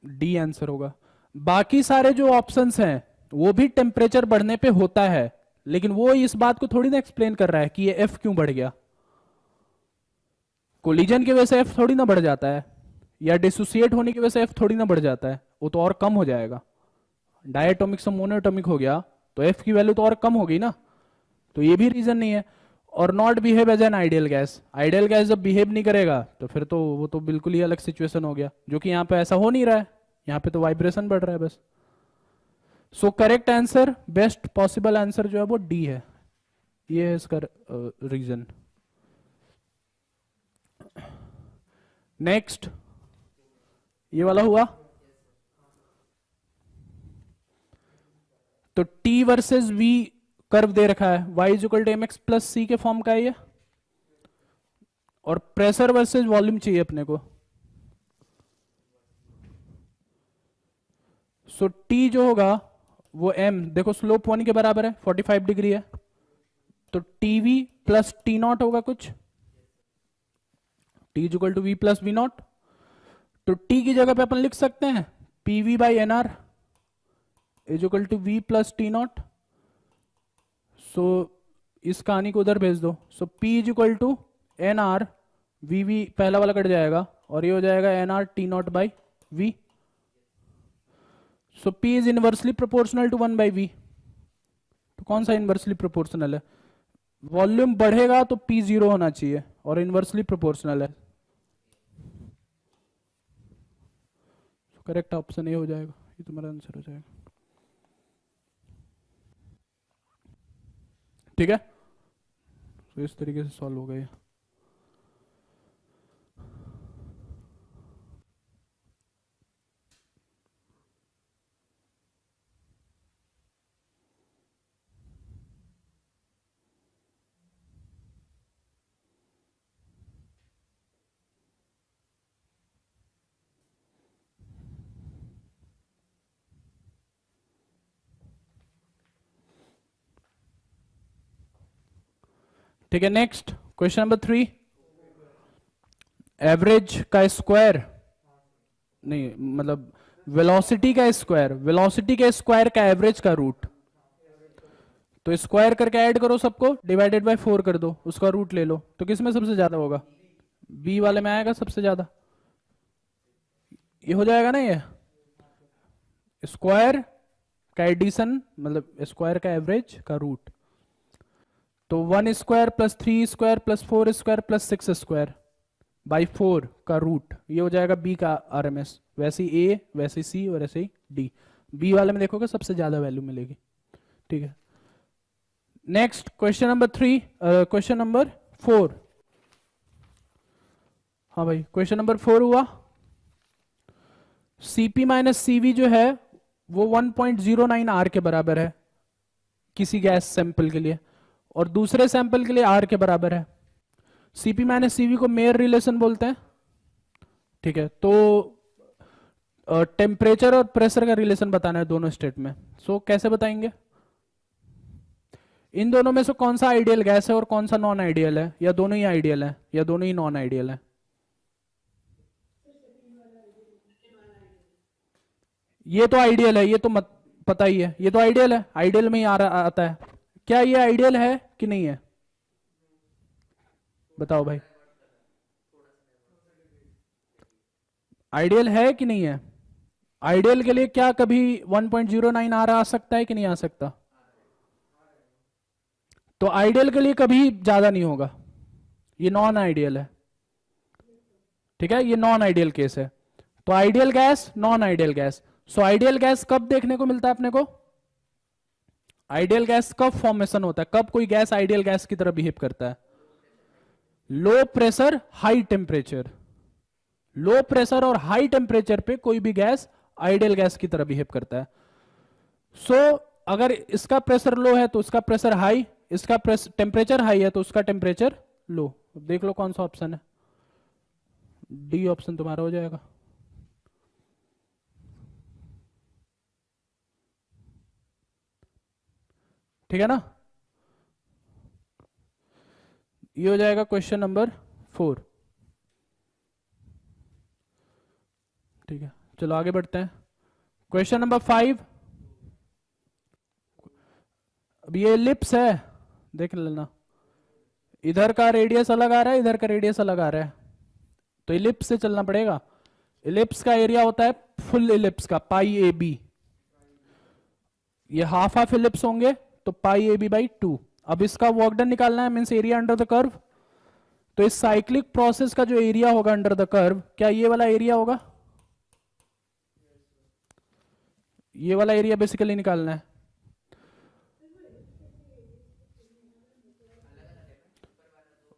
डी आंसर होगा। बाकी सारे जो ऑप्शंस हैं वो भी टेम्परेचर बढ़ने पे होता है, लेकिन वो इस बात को थोड़ी ना एक्सप्लेन कर रहा है कि ये एफ क्यों बढ़ गया। कोलिजन की वजह से एफ थोड़ी ना बढ़ जाता है, या डिसोसिएट होने की वजह से एफ थोड़ी ना बढ़ जाता है, वो तो और कम हो जाएगा। डायटोमिक से मोनोटोमिक हो गया तो एफ की वैल्यू तो और कम हो गई ना, तो ये भी रीजन नहीं है। और not behave as an ideal gas, ideal gas जब बिहेव नहीं करेगा तो फिर तो वो तो बिल्कुल ही अलग सिचुएशन हो गया, जो कि यहाँ पे ऐसा हो नहीं रहा है, यहाँ पे तो वाइब्रेशन बढ़ रहा है बस। So correct answer, best possible answer जो है वो डी है, ये है इसका रीजन। नेक्स्ट ये वाला हुआ, तो T वर्सेस V कर्व दे रखा है, y=mx+c के फॉर्म का है ये, और प्रेशर वर्सेस वॉल्यूम चाहिए अपने को। सो T जो होगा वो m, देखो स्लोप 1 के बराबर है, 45 डिग्री है, तो TV + T0 होगा कुछ, T = V + V0। तो T की जगह पे अपन लिख सकते हैं PV/NR = V + T0। सो इस कहानी को उधर भेज दो। सो P = NR, VV पहला वाला कट जाएगा और ये हो जाएगा NR T0/V। So P is inversely proportional to 1/V। तो कौन सा इनवर्सली प्रोपोर्शनल है? वॉल्यूम बढ़ेगा तो P 0 होना चाहिए, और इनवर्सली प्रोपोर्शनल है, करेक्ट ऑप्शन ये हो जाएगा, ये तुम्हारा आंसर हो जाएगा। ठीक है, तो इस तरीके से सॉल्व हो गया। ठीक है, नेक्स्ट क्वेश्चन नंबर 3, एवरेज का स्क्वायर, नहीं मतलब वेलोसिटी का स्क्वायर, वेलोसिटी के स्क्वायर का एवरेज का रूट। तो स्क्वायर करके ऐड करो सबको, डिवाइडेड बाय 4 कर दो, उसका रूट ले लो, तो किसमें सबसे ज्यादा होगा? बी वाले में आएगा सबसे ज्यादा। ये हो जाएगा ना, ये स्क्वायर का एडिशन मतलब स्क्वायर का एवरेज का रूट। तो 1 square plus 3 square plus 4 square plus 6 square by 4 का रूट, ये हो जाएगा बी का आरएमएस। वैसे ही ए, वैसे ही सी और ऐसे ही डी। बी वाले में देखोगे सबसे ज्यादा वैल्यू मिलेगी। ठीक है, next question number 3, question number 4। हाँ भाई, क्वेश्चन नंबर 4 हुआ, सीपी माइनस सीवी जो है वो 1.09 आर के बराबर है किसी गैस सैंपल के लिए, और दूसरे सैंपल के लिए आर के बराबर है। सीपी माइनस सीवी को मेयर रिलेशन बोलते हैं। ठीक है, तो टेम्परेचर और प्रेशर का रिलेशन बताना है दोनों स्टेट में। सो कैसे बताएंगे? इन दोनों में से कौन सा आइडियल गैस है और कौन सा नॉन आइडियल है, या दोनों ही आइडियल है या दोनों ही नॉन आइडियल है? ये तो आइडियल है, ये तो मत पता ही है, ये तो आइडियल है, आइडियल में ही आता है। क्या ये आइडियल है कि नहीं है? बताओ भाई, आइडियल है कि नहीं है? आइडियल के लिए क्या कभी 1.09 आ सकता है कि नहीं आ सकता? तो आइडियल के लिए कभी ज्यादा नहीं होगा, ये नॉन आइडियल है। ठीक है, ये नॉन आइडियल केस है। तो ideal gas, non ideal gas. So ideal gas कब देखने को मिलता है अपने को? आइडियल गैस कब फॉर्मेशन होता है, कब कोई गैस आइडियल गैस की तरह बिहेव करता है? Low pressure high temperature, low pressure और हाई टेम्परेचर पे कोई भी गैस आइडियल गैस की तरह बिहेव करता है। सो अगर इसका प्रेशर लो है तो उसका प्रेशर हाई, इसका टेम्परेचर हाई है तो उसका टेम्परेचर लो। देख लो कौन सा ऑप्शन है, डी ऑप्शन तुम्हारा हो जाएगा। ठीक है ना, ये हो जाएगा क्वेश्चन नंबर 4। ठीक है, चलो आगे बढ़ते हैं। क्वेश्चन नंबर 5, अब ये एलिप्स है, देख लेना, इधर का रेडियस अलग आ रहा है, इधर का रेडियस अलग आ रहा है, तो इलिप्स से चलना पड़ेगा। इलिप्स का एरिया होता है फुल इलिप्स का पाई ए बी, ये हाफ हाफ इलिप्स होंगे तो पाई ए बी बाई 2। अब इसका वर्क डन निकालना है, means area under the curve. तो इस साइक्लिक प्रोसेस का जो एरिया होगा अंडर द कर्व, क्या ये वाला एरिया होगा? ये वाला एरिया बेसिकली निकालना है।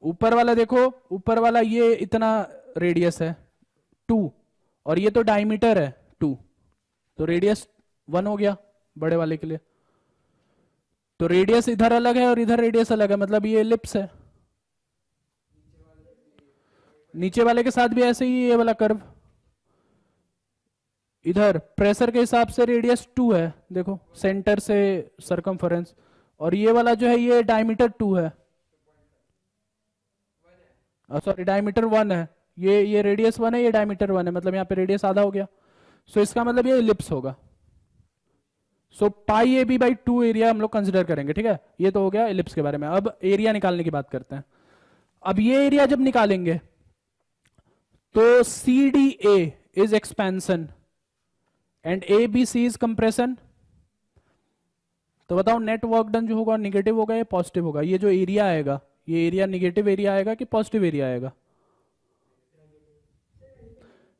ऊपर वाला देखो, ऊपर वाला ये इतना रेडियस है 2, और ये तो डायमीटर है 2, तो रेडियस 1 हो गया बड़े वाले के लिए। तो रेडियस इधर अलग है और इधर रेडियस अलग है, मतलब ये एलिप्स है। नीचे वाले के साथ भी ऐसे ही ये वाला कर्व, इधर प्रेशर के हिसाब से रेडियस 2 है, देखो सेंटर से सरकमफरेंस, और ये वाला जो है ये डायमीटर 2 है, सॉरी डायमीटर 1 है, ये रेडियस 1 है, ये डायमीटर 1 है, मतलब यहाँ पे रेडियस आधा हो गया। सो इसका मतलब ये इलिप्स होगा। सो पाई ए बी बाई 2 एरिया हम लोग कंसिडर करेंगे। ठीक है, ये तो हो गया इलिप्स के बारे में। अब एरिया निकालने की बात करते हैं। अब ये एरिया जब निकालेंगे तो C D A is expansion and A B C is compression. तो बताओ नेट वर्क डन जो होगा निगेटिव होगा या पॉजिटिव होगा? ये जो एरिया आएगा, ये एरिया निगेटिव एरिया आएगा कि पॉजिटिव एरिया आएगा?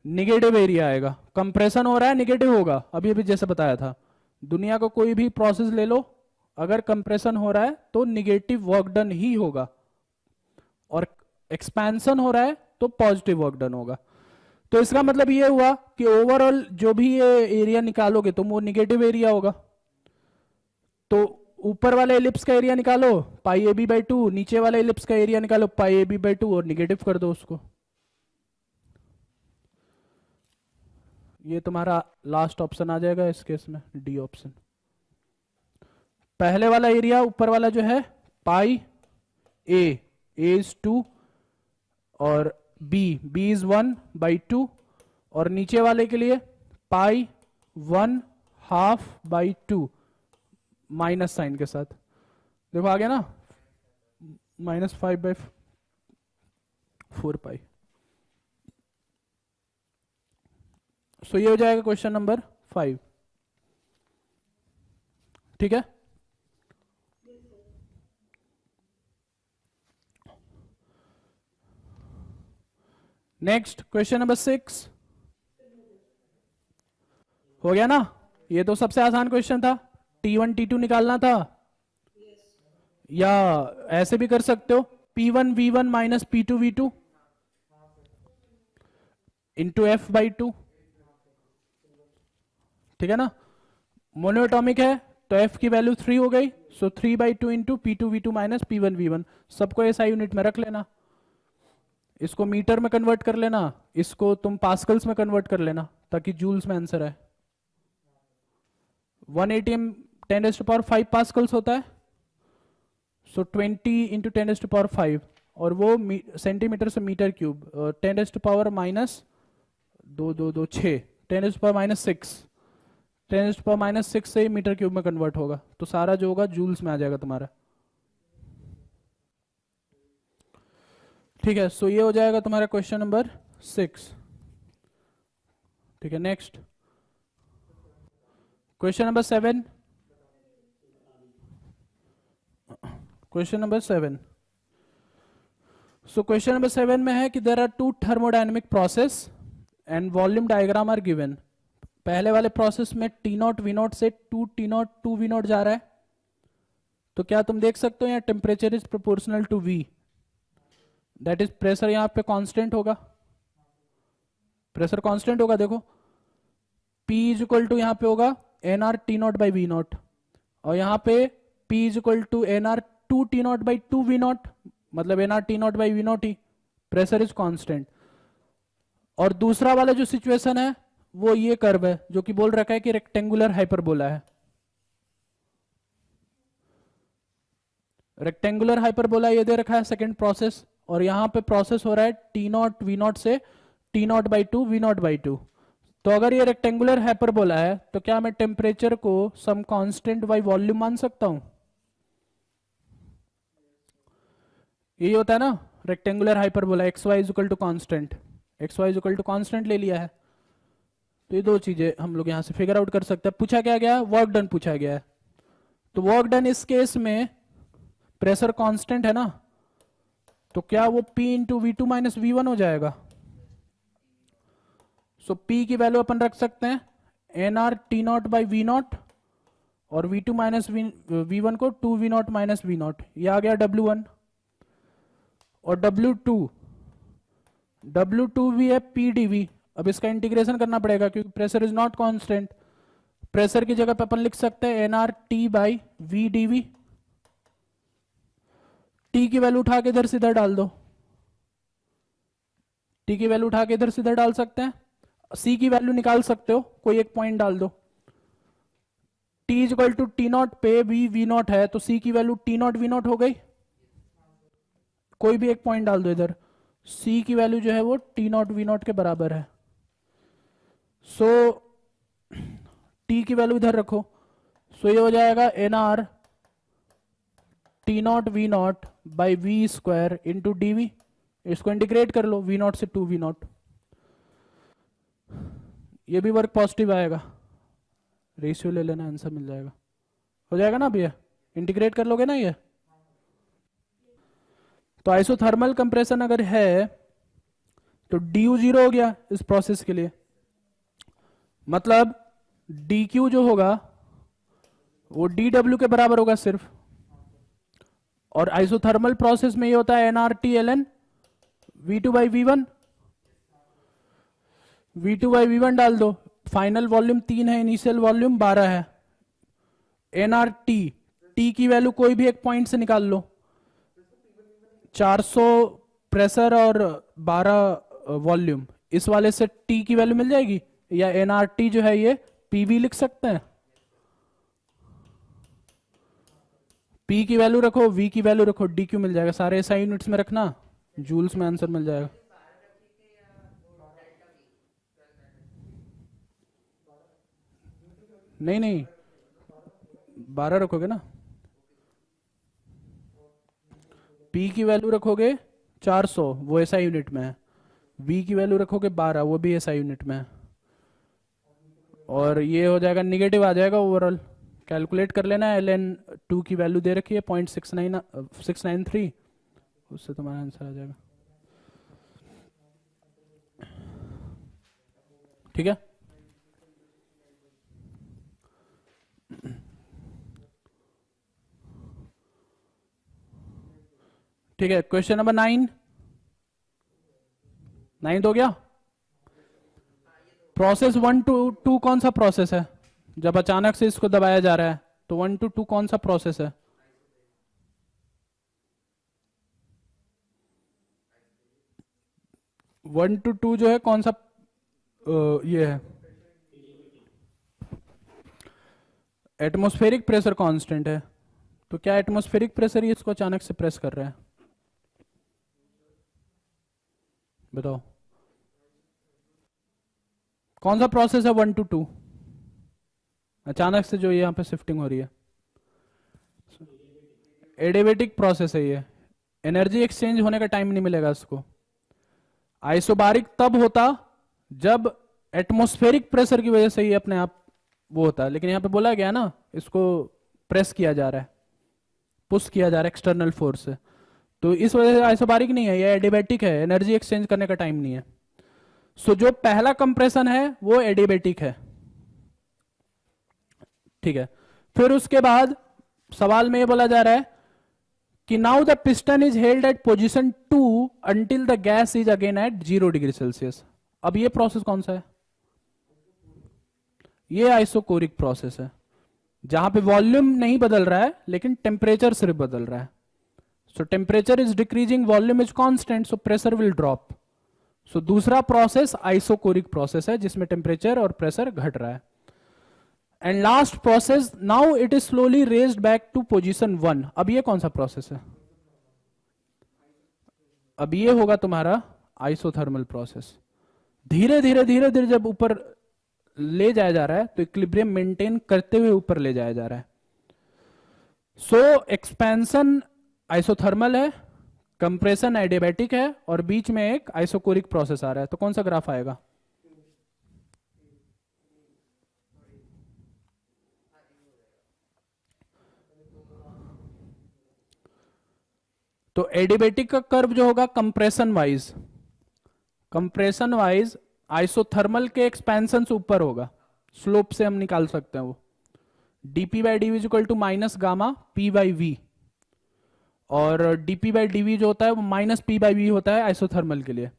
निगेटिव एरिया आएगा। कंप्रेशन हो रहा है, निगेटिव होगा। अभी अभी जैसे बताया था, दुनिया को कोई भी प्रोसेस ले लो, अगर कंप्रेशन हो रहा है तो निगेटिव वर्क डन ही होगा, और एक्सपेंशन हो रहा है तो पॉजिटिव वर्क डन होगा। तो इसका मतलब ये हुआ कि ओवरऑल जो भी ये एरिया निकालोगे तुम, वो निगेटिव एरिया होगा। तो ऊपर वाले एलिप्स का एरिया निकालो पाई ए बी बाई 2, नीचे वाले एलिप्स का एरिया निकालो पाई ए बी बाई 2 और निगेटिव कर दो उसको। ये तुम्हारा लास्ट ऑप्शन आ जाएगा इस केस में, डी ऑप्शन। पहले वाला एरिया ऊपर वाला जो है पाई ए ए इज 2 और बी इज 1/2 और नीचे वाले के लिए पाई 1/2/2 माइनस साइन के साथ। देखो आ गया ना, -5/4 पाई। सो ये हो जाएगा क्वेश्चन नंबर 5। ठीक है, नेक्स्ट क्वेश्चन नंबर 6 हो गया ना। ये तो सबसे आसान क्वेश्चन था, T1 T2 निकालना था। या ऐसे भी कर सकते हो, P1 V1 minus P2 V2 into F/2। ठीक है ना, मोनोएटॉमिक है तो F की वैल्यू 3 हो गई, सो 3/2 into P2 V2 minus P1 V1। सबको ऐसा यूनिट में रख लेना, इसको मीटर में कन्वर्ट कर लेना, इसको तुम पास्कल्स में कन्वर्ट कर लेना ताकि जूल्स में आंसर है। 1 ATM 10⁵ पास्कल्स होता है, सो 20 इंटू 10⁵, और वो सेंटीमीटर से मीटर क्यूब 10⁻⁻2 10⁻⁻6 10⁻⁻6 से मीटर क्यूब में कन्वर्ट होगा, तो सारा जो होगा जूल्स में आ जाएगा तुम्हारा। ठीक है, सो ये हो जाएगा तुम्हारा क्वेश्चन नंबर 6। ठीक है, next question number 7। Question number 7, so question number 7 में है कि there are 2 thermodynamic process and volume diagram are given. पहले वाले प्रोसेस में T0 V0 से 2 T0 2 V0 जा रहा है, तो क्या तुम देख सकते हो यहाँ temperature is proportional to V, that is pressure यहाँ पे कांस्टेंट होगा, प्रेशर कांस्टेंट होगा। देखो P इज इक्वल टू यहाँ पे होगा NR T0/V0 और यहाँ पे P is equal to NR 2 T0/2 V0, मतलब NR T0/V0 ही, प्रेशर इज कांस्टेंट। और दूसरा वाला जो सिचुएशन है वो ये कर्व है जो कि बोल रखा है कि रेक्टेंगुलर हाइपरबोला है। रेक्टेंगुलर हाइपरबोला ये दे रखा है सेकंड प्रोसेस, और यहां पे प्रोसेस हो रहा है T0 V0 से T0/2 V0/2। तो अगर ये रेक्टेंगुलर हाइपरबोला है तो क्या मैं टेम्परेचर को सम कांस्टेंट बाय वॉल्यूम मान सकता हूं? यही होता है ना rectangular hyperbola, xy is equal to constant, xy is equal to constant ले लिया है। तो ये दो चीजें हम लोग यहां से फिगर आउट कर सकते हैं। पूछा क्या गया? वर्क डन पूछा गया है। तो वर्क डन इस केस में प्रेशर कांस्टेंट है ना, तो क्या वो P into V2 minus V1 हो जाएगा? सो P की वैल्यू अपन रख सकते हैं NR T0/V0 और V2 माइनस V1 को 2 V0 माइनस V0, ये आ गया W1। और W2 भी है PdV। अब इसका इंटीग्रेशन करना पड़ेगा क्योंकि pressure is not constant. Pressure की जगह पे अपन लिख सकते हैं NR T/VdV। T की वैल्यू उठा के इधर सीधा डाल दो, T की वैल्यू उठा के इधर सीधा डाल सकते हैं। C की वैल्यू निकाल सकते हो, कोई एक पॉइंट डाल दो। T is equal to T0 पे V V0 है, तो C की वैल्यू T0 V0 हो गई। कोई भी एक पॉइंट डाल दो इधर, C की वैल्यू जो है वो T0 V0 के बराबर है। सो T की वैल्यू इधर रखो, सो ये हो जाएगा NR T0 V0 by V square into DV। इसको इंटीग्रेट कर लो, V0 से 2 V0, ये भी वर्क पॉजिटिव आएगा, रेशियो ले लेना, आंसर मिल जाएगा। हो जाएगा ना भैया? इंटीग्रेट कर लोगे ना ये? तो आइसोथर्मल कंप्रेशन अगर है तो du 0 हो गया इस प्रोसेस के लिए, मतलब dq जो होगा वो dw के बराबर होगा सिर्फ। और आइसोथर्मल प्रोसेस में ये होता है nRT ln V2/V1। V2/V1 डाल दो, फाइनल वॉल्यूम 3 है, इनिशियल वॉल्यूम 12 है। nRT, T की वैल्यू कोई भी एक पॉइंट से निकाल लो, 400 प्रेशर और 12 वॉल्यूम, इस वाले से T की वैल्यू मिल जाएगी। या nRT जो है ये PV लिख सकते हैं, पी की वैल्यू रखो, वी की वैल्यू रखो, डी क्यू मिल जाएगा। सारे एसआई यूनिट्स में रखना, जूल्स में आंसर मिल जाएगा। नहीं नहीं, 12 रखोगे ना। पी की वैल्यू रखोगे 400, वो एसआई यूनिट में है। वी की वैल्यू रखोगे 12, वो भी एसआई यूनिट में है। और ये हो जाएगा, निगेटिव आ जाएगा ओवरऑल। कैलकुलेट कर लेना, LN2 की वैल्यू दे रखी है 0.693, उससे तुम्हारा आंसर आ जाएगा। ठीक है, ठीक है। क्वेश्चन नंबर 9, 9 हो गया। प्रोसेस 1 to 2 कौन सा प्रोसेस है? जब अचानक से इसको दबाया जा रहा है तो 1 to 2 कौन सा प्रोसेस है? वन टू टू जो है कौन सा? ये है एटमॉस्फेरिक प्रेशर कांस्टेंट है। तो क्या एटमॉस्फेरिक प्रेशर ही इसको अचानक से प्रेस कर रहा है? बताओ कौन सा प्रोसेस है 1 to 2 अचानक से जो यहाँ पे शिफ्टिंग हो रही है? एडियाबेटिक प्रोसेस है ये। एनर्जी एक्सचेंज होने का टाइम नहीं मिलेगा इसको। आइसोबारिक तब होता जब एटमॉस्फेरिक प्रेशर की वजह से ही अपने आप वो होता है, लेकिन यहां पे बोला गया ना इसको प्रेस किया जा रहा है, पुश किया जा रहा है एक्सटर्नल फोर्स से, तो इस वजह से आइसोबारिक नहीं है, ये एडियाबेटिक है। एनर्जी एक्सचेंज करने का टाइम नहीं है। सो जो पहला कंप्रेशन है वो एडियाबेटिक है। ठीक है, फिर उसके बाद सवाल में ये बोला जा रहा है कि now the piston is held at position 2 until the gas is again at 0 degree Celsius. अब ये प्रोसेस कौन सा है? ये आइसोकोरिक प्रोसेस है, जहां पे वॉल्यूम नहीं बदल रहा है लेकिन टेम्परेचर सिर्फ बदल रहा है। So temperature is decreasing, volume is constant, so pressure will drop. So दूसरा प्रोसेस आइसोकोरिक प्रोसेस है जिसमें टेम्परेचर और प्रेशर घट रहा है। And last process, now it is slowly raised back to position 1। अब ये कौन सा प्रोसेस है? अब ये होगा तुम्हारा आइसोथर्मल प्रोसेस। धीरे धीरे धीरे धीरे जब ऊपर ले जाया जा रहा है तो इक्विलिब्रियम मेंटेन करते हुए ऊपर ले जाया जा रहा है। सो एक्सपेंशन आइसोथर्मल है, कंप्रेशन एडियाबैटिक है, और बीच में एक आइसोकोरिक प्रोसेस आ रहा है। तो कौन सा ग्राफ आएगा? तो एडियाबैटिक का कर्व जो होगा कंप्रेशन वाइज आइसोथर्मल के एक्सपेंशन से ऊपर होगा। स्लोप से हम निकाल सकते हैं वो dp by d equal to minus gamma p by v, और dp बाई डी जो होता है वो माइनस p बाई वी होता है आइसोथर्मल के लिए।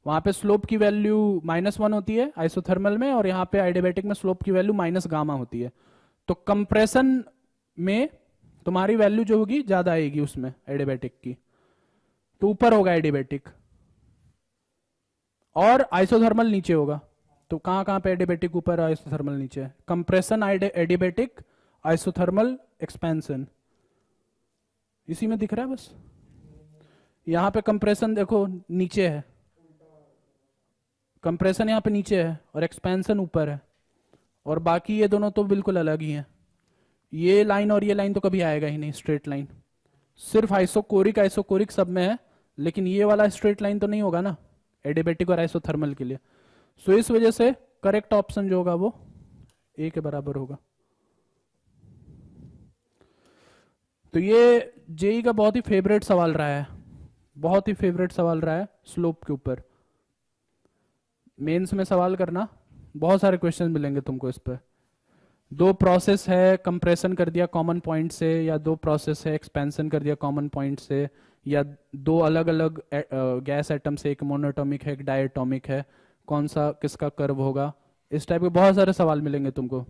वहां पे स्लोप की वैल्यू -1 होती है आइसोथर्मल में, और यहाँ पे एडियाबैटिक में स्लोप की वैल्यू माइनस गामा होती है। तो कंप्रेशन में तुम्हारी वैल्यू जो होगी ज्यादा आएगी उसमें एडियाबैटिक की, तो ऊपर होगा एडियाबैटिक, और आइसोथर्मल नीचे होगा। तो कहां कहां पे एडियाबैटिक ऊपर, आइसोथर्मल नीचे है? कंप्रेशन एडियाबैटिक, आइसोथर्मल एक्सपेंशन, इसी में दिख रहा है बस। यहां पे कंप्रेशन देखो नीचे है, कंप्रेशन यहां पे नीचे है और एक्सपेंशन ऊपर है, और बाकी ये दोनों तो बिल्कुल अलग ही हैं। ये लाइन और ये लाइन तो कभी आएगा ही नहीं स्ट्रेट लाइन, सिर्फ आइसोकोरिक सब में है, लेकिन ये वाला स्ट्रेट लाइन तो नहीं होगा ना एडियाबैटिक और आइसोथर्मल के लिए। सो इस वजह से करेक्ट ऑप्शन जो होगा वो ए के बराबर होगा। तो ये जेई का बहुत ही फेवरेट सवाल रहा है, बहुत ही फेवरेट सवाल रहा है स्लोप के ऊपर। मेंस में सवाल करना, बहुत सारे क्वेश्चन मिलेंगे तुमको इस पर। दो प्रोसेस है, कंप्रेशन कर दिया कॉमन पॉइंट से, या दो प्रोसेस है एक्सपेंशन कर दिया कॉमन पॉइंट से, या दो अलग अलग गैस एटम से, एक मोनोटॉमिक है एक डायटोमिक है, कौन सा किसका कर्व होगा, इस टाइप के बहुत सारे सवाल मिलेंगे तुमको।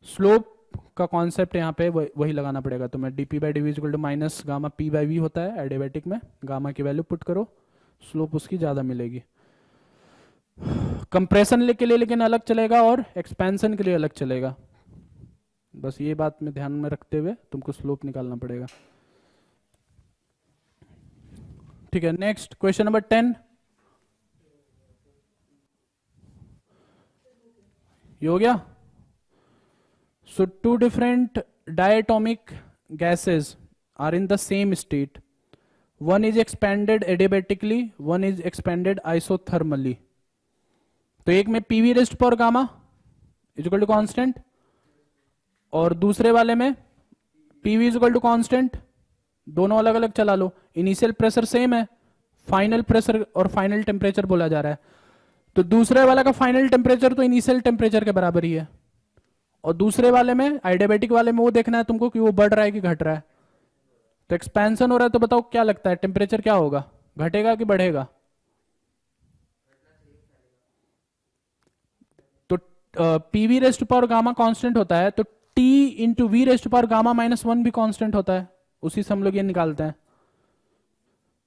स्लोप का कॉन्सेप्ट यहाँ पे वही लगाना पड़ेगा तुम्हें। Dp by d equal to minus gamma p by v होता है एडियाबैटिक में, गामा की वैल्यू पुट करो, स्लोप उसकी ज्यादा मिलेगी। कंप्रेशन के लिए लेकिन अलग चलेगा और एक्सपेंशन के लिए अलग चलेगा। बस ये बात में ध्यान में रखते हुए तुमको स्लोप निकालना पड़ेगा। ठीक है, नेक्स्ट क्वेश्चन नंबर 10। ये हो गया। So two different diatomic gases are in the same state. One is expanded adiabatically, one is expanded isothermally. तो एक में पीवी रेस्ट पर gamma is equal to constant, और दूसरे वाले में PV is equal to constant. दोनों अलग अलग चला लो, इनिशियल प्रेशर सेम है, फाइनल प्रेशर और फाइनल टेम्परेचर बोला जा रहा है। तो दूसरे वाला का फाइनल टेम्परेचर तो इनिशियल टेम्परेचर के बराबर ही है, और दूसरे वाले में आइडियाबेटिक वाले में वो देखना है तुमको कि वो बढ़ रहा है कि घट रहा है। तो एक्सपेंशन हो रहा है, तो बताओ क्या लगता है टेम्परेचर क्या होगा, घटेगा कि बढ़ेगा? तो PV raised power gamma constant होता है, तो T into V raised power gamma -1 भी कांस्टेंट होता है, उसी से हम लोग ये निकालते हैं।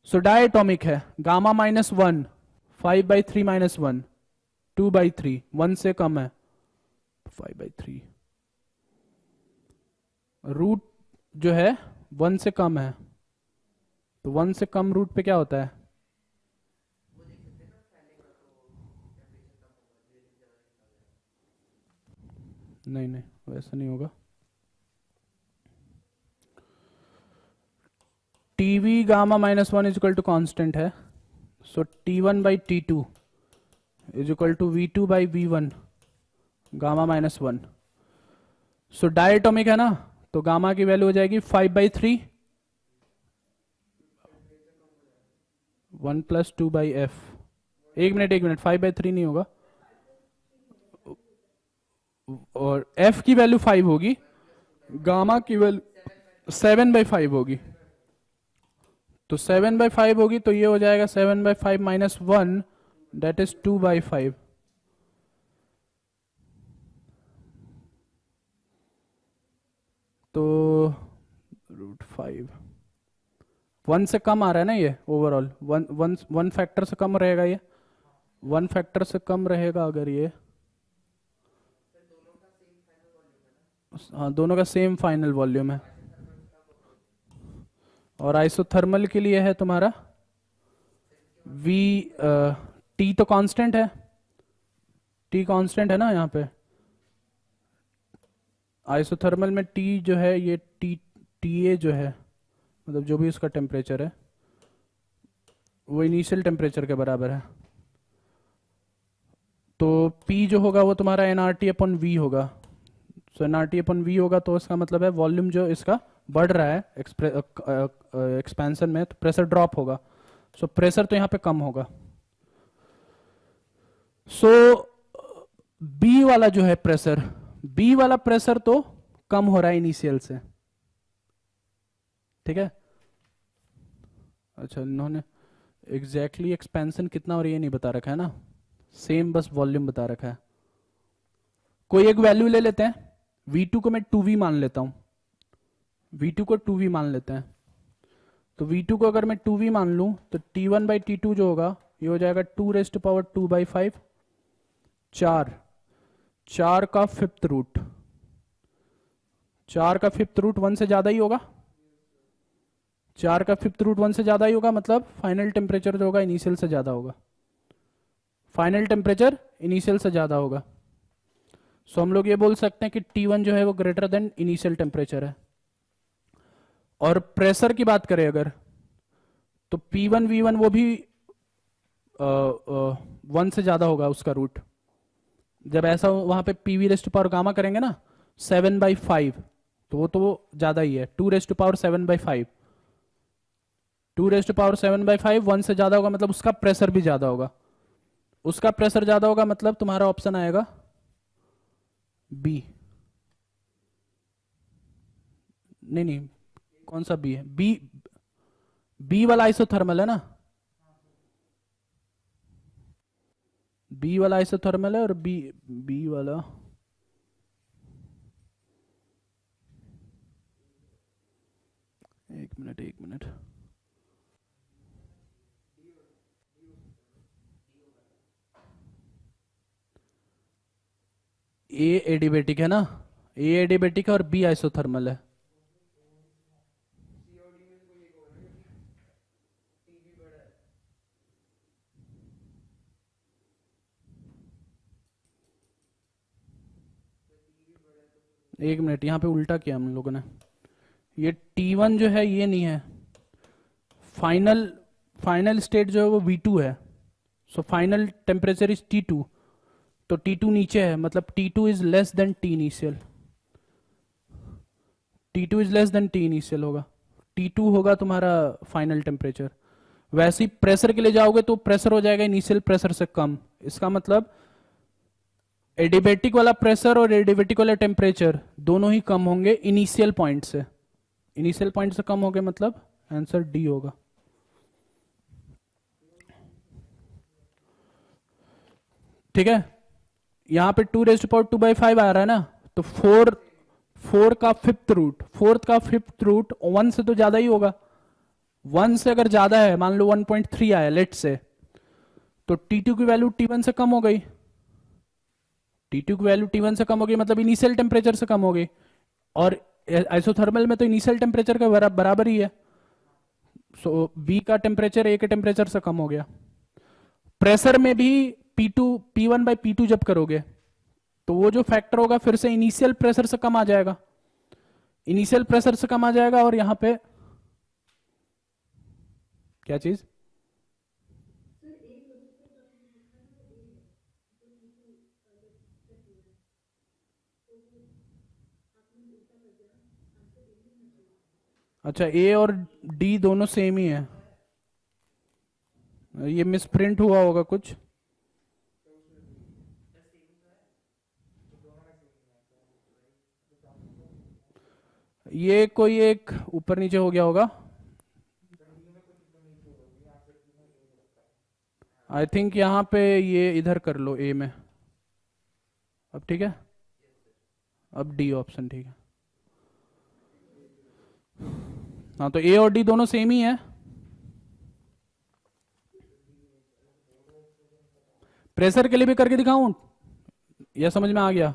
सो डायटोमिक है, गामा -1, 5/3 -1, 2/3, 1 से कम है, 5/3। रूट जो है 1 से कम है, तो 1 से कम रूट पे क्या होता है? नहीं नहीं, वैसा नहीं होगा। TV gamma -1 is equal to constant है, so T1/T2 is equal to V2/V1 gamma -1। सो डायटोमिक है ना, तो गामा की वैल्यू हो जाएगी 5/3, 1 + 2/f। एक मिनट, 5/3 नहीं होगा, और f की वैल्यू 5 होगी, गामा की वैल्यू 7/5 होगी। तो 7/5 होगी, तो ये हो जाएगा 7/5 -1, दैट इज 2/5। तो √5 1 से कम आ रहा है ना ये, ओवरऑल वन फैक्टर से कम रहेगा, ये 1 फैक्टर से कम रहेगा अगर ये, हाँ दोनों का सेम फाइनल वॉल्यूम है। और आइसोथर्मल के लिए है तुम्हारा V, T तो कांस्टेंट है, T कांस्टेंट है ना यहाँ पे। आइसोथर्मल में T जो है ये TA जो है, मतलब जो भी उसका टेम्परेचर है वो इनिशियल टेम्परेचर के बराबर है। तो P जो होगा वो तुम्हारा nRT/V होगा। सो nRT/V होगा, तो इसका मतलब है वॉल्यूम जो इसका बढ़ रहा है एक्सपेंशन में, तो प्रेशर ड्रॉप होगा। सो प्रेशर तो यहाँ पे कम होगा। सो B वाला जो है प्रेशर, B वाला प्रेशर तो कम हो रहा है इनिशियल से, ठीक है। अच्छा, इन्होंने एग्जैक्टली एक्सपेंशन कितना और ये नहीं बता रखा है ना, सेम बस वॉल्यूम बता रखा है। कोई एक वैल्यू ले लेते हैं, V2 को मैं 2V मान लेता हूं, V2 को 2V मान लेते हैं। तो V2 को अगर मैं 2V मान लूं, तो T1/T2 जो होगा ये हो जाएगा 2⁻²/5, 4 का फिफ्थ रूट, 4 का फिफ्थ रूट 1 से ज्यादा ही होगा, 4 का फिफ्थ रूट 1 से ज्यादा ही होगा, मतलब फाइनल टेम्परेचर जो होगा इनिशियल से ज्यादा होगा, फाइनल टेम्परेचर इनिशियल से ज्यादा होगा। सो हम लोग ये बोल सकते हैं कि T1 जो है वो ग्रेटर देन इनिशियल टेम्परेचर है। और प्रेशर की बात करें अगर, तो P1 V1 वो भी 1 से ज्यादा होगा उसका रूट। जब ऐसा वहां पे PV⁻⁴ करेंगे ना 7/5, तो वो ज्यादा ही है, 2⁻⁷/5, 2⁻⁷/5 1 से ज्यादा होगा, मतलब उसका प्रेशर भी ज्यादा होगा। उसका प्रेशर ज्यादा होगा मतलब तुम्हारा ऑप्शन आएगा बी। नहीं, कौन सा बी है? बी वाला आइसोथर्मल है ना, बी वाला आइसोथर्मल है, और बी वाला एक मिनट, ए एडिबेटिक है ना, ए एडिबेटिक है और बी आइसोथर्मल है। एक मिनट, यहाँ पे उल्टा किया हम लोगों ने। ये T1 जो है ये नहीं है, फाइनल फाइनल स्टेट जो है वो V2 है। So final temperature is T2, तो T2 नीचे है, मतलब T2 is less than T initial. T2 is less than T initial होगा, T2 होगा तुम्हारा फाइनल टेम्परेचर। वैसे ही प्रेशर के लिए जाओगे तो प्रेशर हो जाएगा इनिशियल प्रेशर से कम। इसका मतलब एडिबेटिक वाला प्रेशर और एडिबेटिक वाला टेम्परेचर दोनों ही कम होंगे इनिशियल पॉइंट से। इनिशियल पॉइंट से कम होंगे, मतलब आंसर डी होगा। ठीक है, यहां पे 2⁵ आ रहा है ना, तो 4 का फिफ्थ रूट, फोर्थ का फिफ्थ रूट 1 से तो ज्यादा ही होगा। 1 से अगर ज्यादा है, मान लो 1.3 आया लेट से, तो T2 की वैल्यू T1 से कम हो गई। T2 की वैल्यू T1 से कम हो गई, मतलब इनिशियल टेम्परेचर से कम हो गई। और आइसोथर्मल में तो इनिशियल टेम्परेचर का बराबर ही है। सो बी का टेम्परेचर ए के टेम्परेचर से कम हो गया। प्रेशर में भी P1/P2 जब करोगे तो वो जो फैक्टर होगा फिर से इनिशियल प्रेशर से कम आ जाएगा। इनिशियल प्रेशर से कम आ जाएगा, और यहां पे क्या चीज, अच्छा ए और डी दोनों सेम ही है, ये मिसप्रिंट हुआ होगा कुछ। ये कोई एक ऊपर नीचे हो गया होगा, आई थिंक यहाँ पे ये इधर कर लो ए में। अब ठीक है, अब डी ऑप्शन ठीक है। हाँ, तो ए और डी दोनों सेम ही है। प्रेशर के लिए भी करके दिखाऊं, यह समझ में आ गया?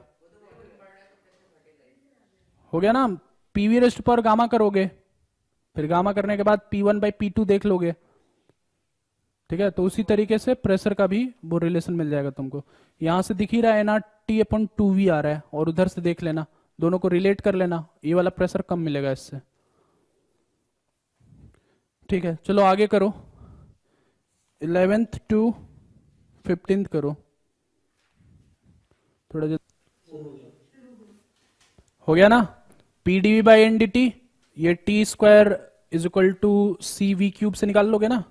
हो गया ना, पीवी रेस्ट पर गामा करोगे, फिर गामा करने के बाद P1/P2 देख लोगे। ठीक है, तो उसी तरीके से प्रेशर का भी वो रिलेशन मिल जाएगा तुमको। यहां से दिख ही रहा है nRT/2V आ रहा है, और उधर से देख लेना, दोनों को रिलेट कर लेना, ये वाला प्रेशर कम मिलेगा इससे। ठीक है, चलो आगे करो, 11th to 15th करो थोड़ा हो गया ना। PdV/NDT, ये T² = CV³ से निकाल लोगे ना।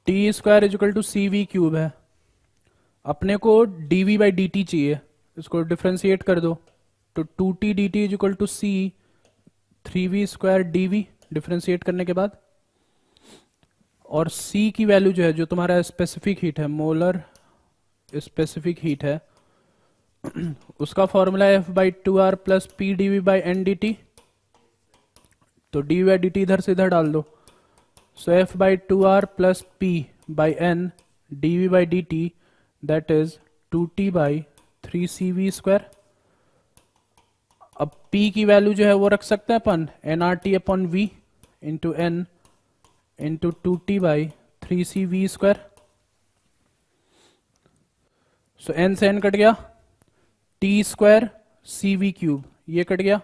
T² = CV³ है, अपने को dV/dt चाहिए, इसको डिफ्रेंशिएट कर दो, तो 2T/dt = C 3V² dV, differentiate करने के बाद, और C की वैल्यू जो है, जो तुम्हारा स्पेसिफिक हीट है, मोलर स्पेसिफिक हीट है, उसका फॉर्मूला F/2R + PdV/NDT, तो dV/dt इधर से इधर डाल दो। सो F/2R + P/N dV/dt, that is 2T/3CV²। अब P की वैल्यू जो है वो रख सकते हैं अपन, nRT/V × N × 2T/3CV²। सो N से N कट गया, T² CV³, ये कट गया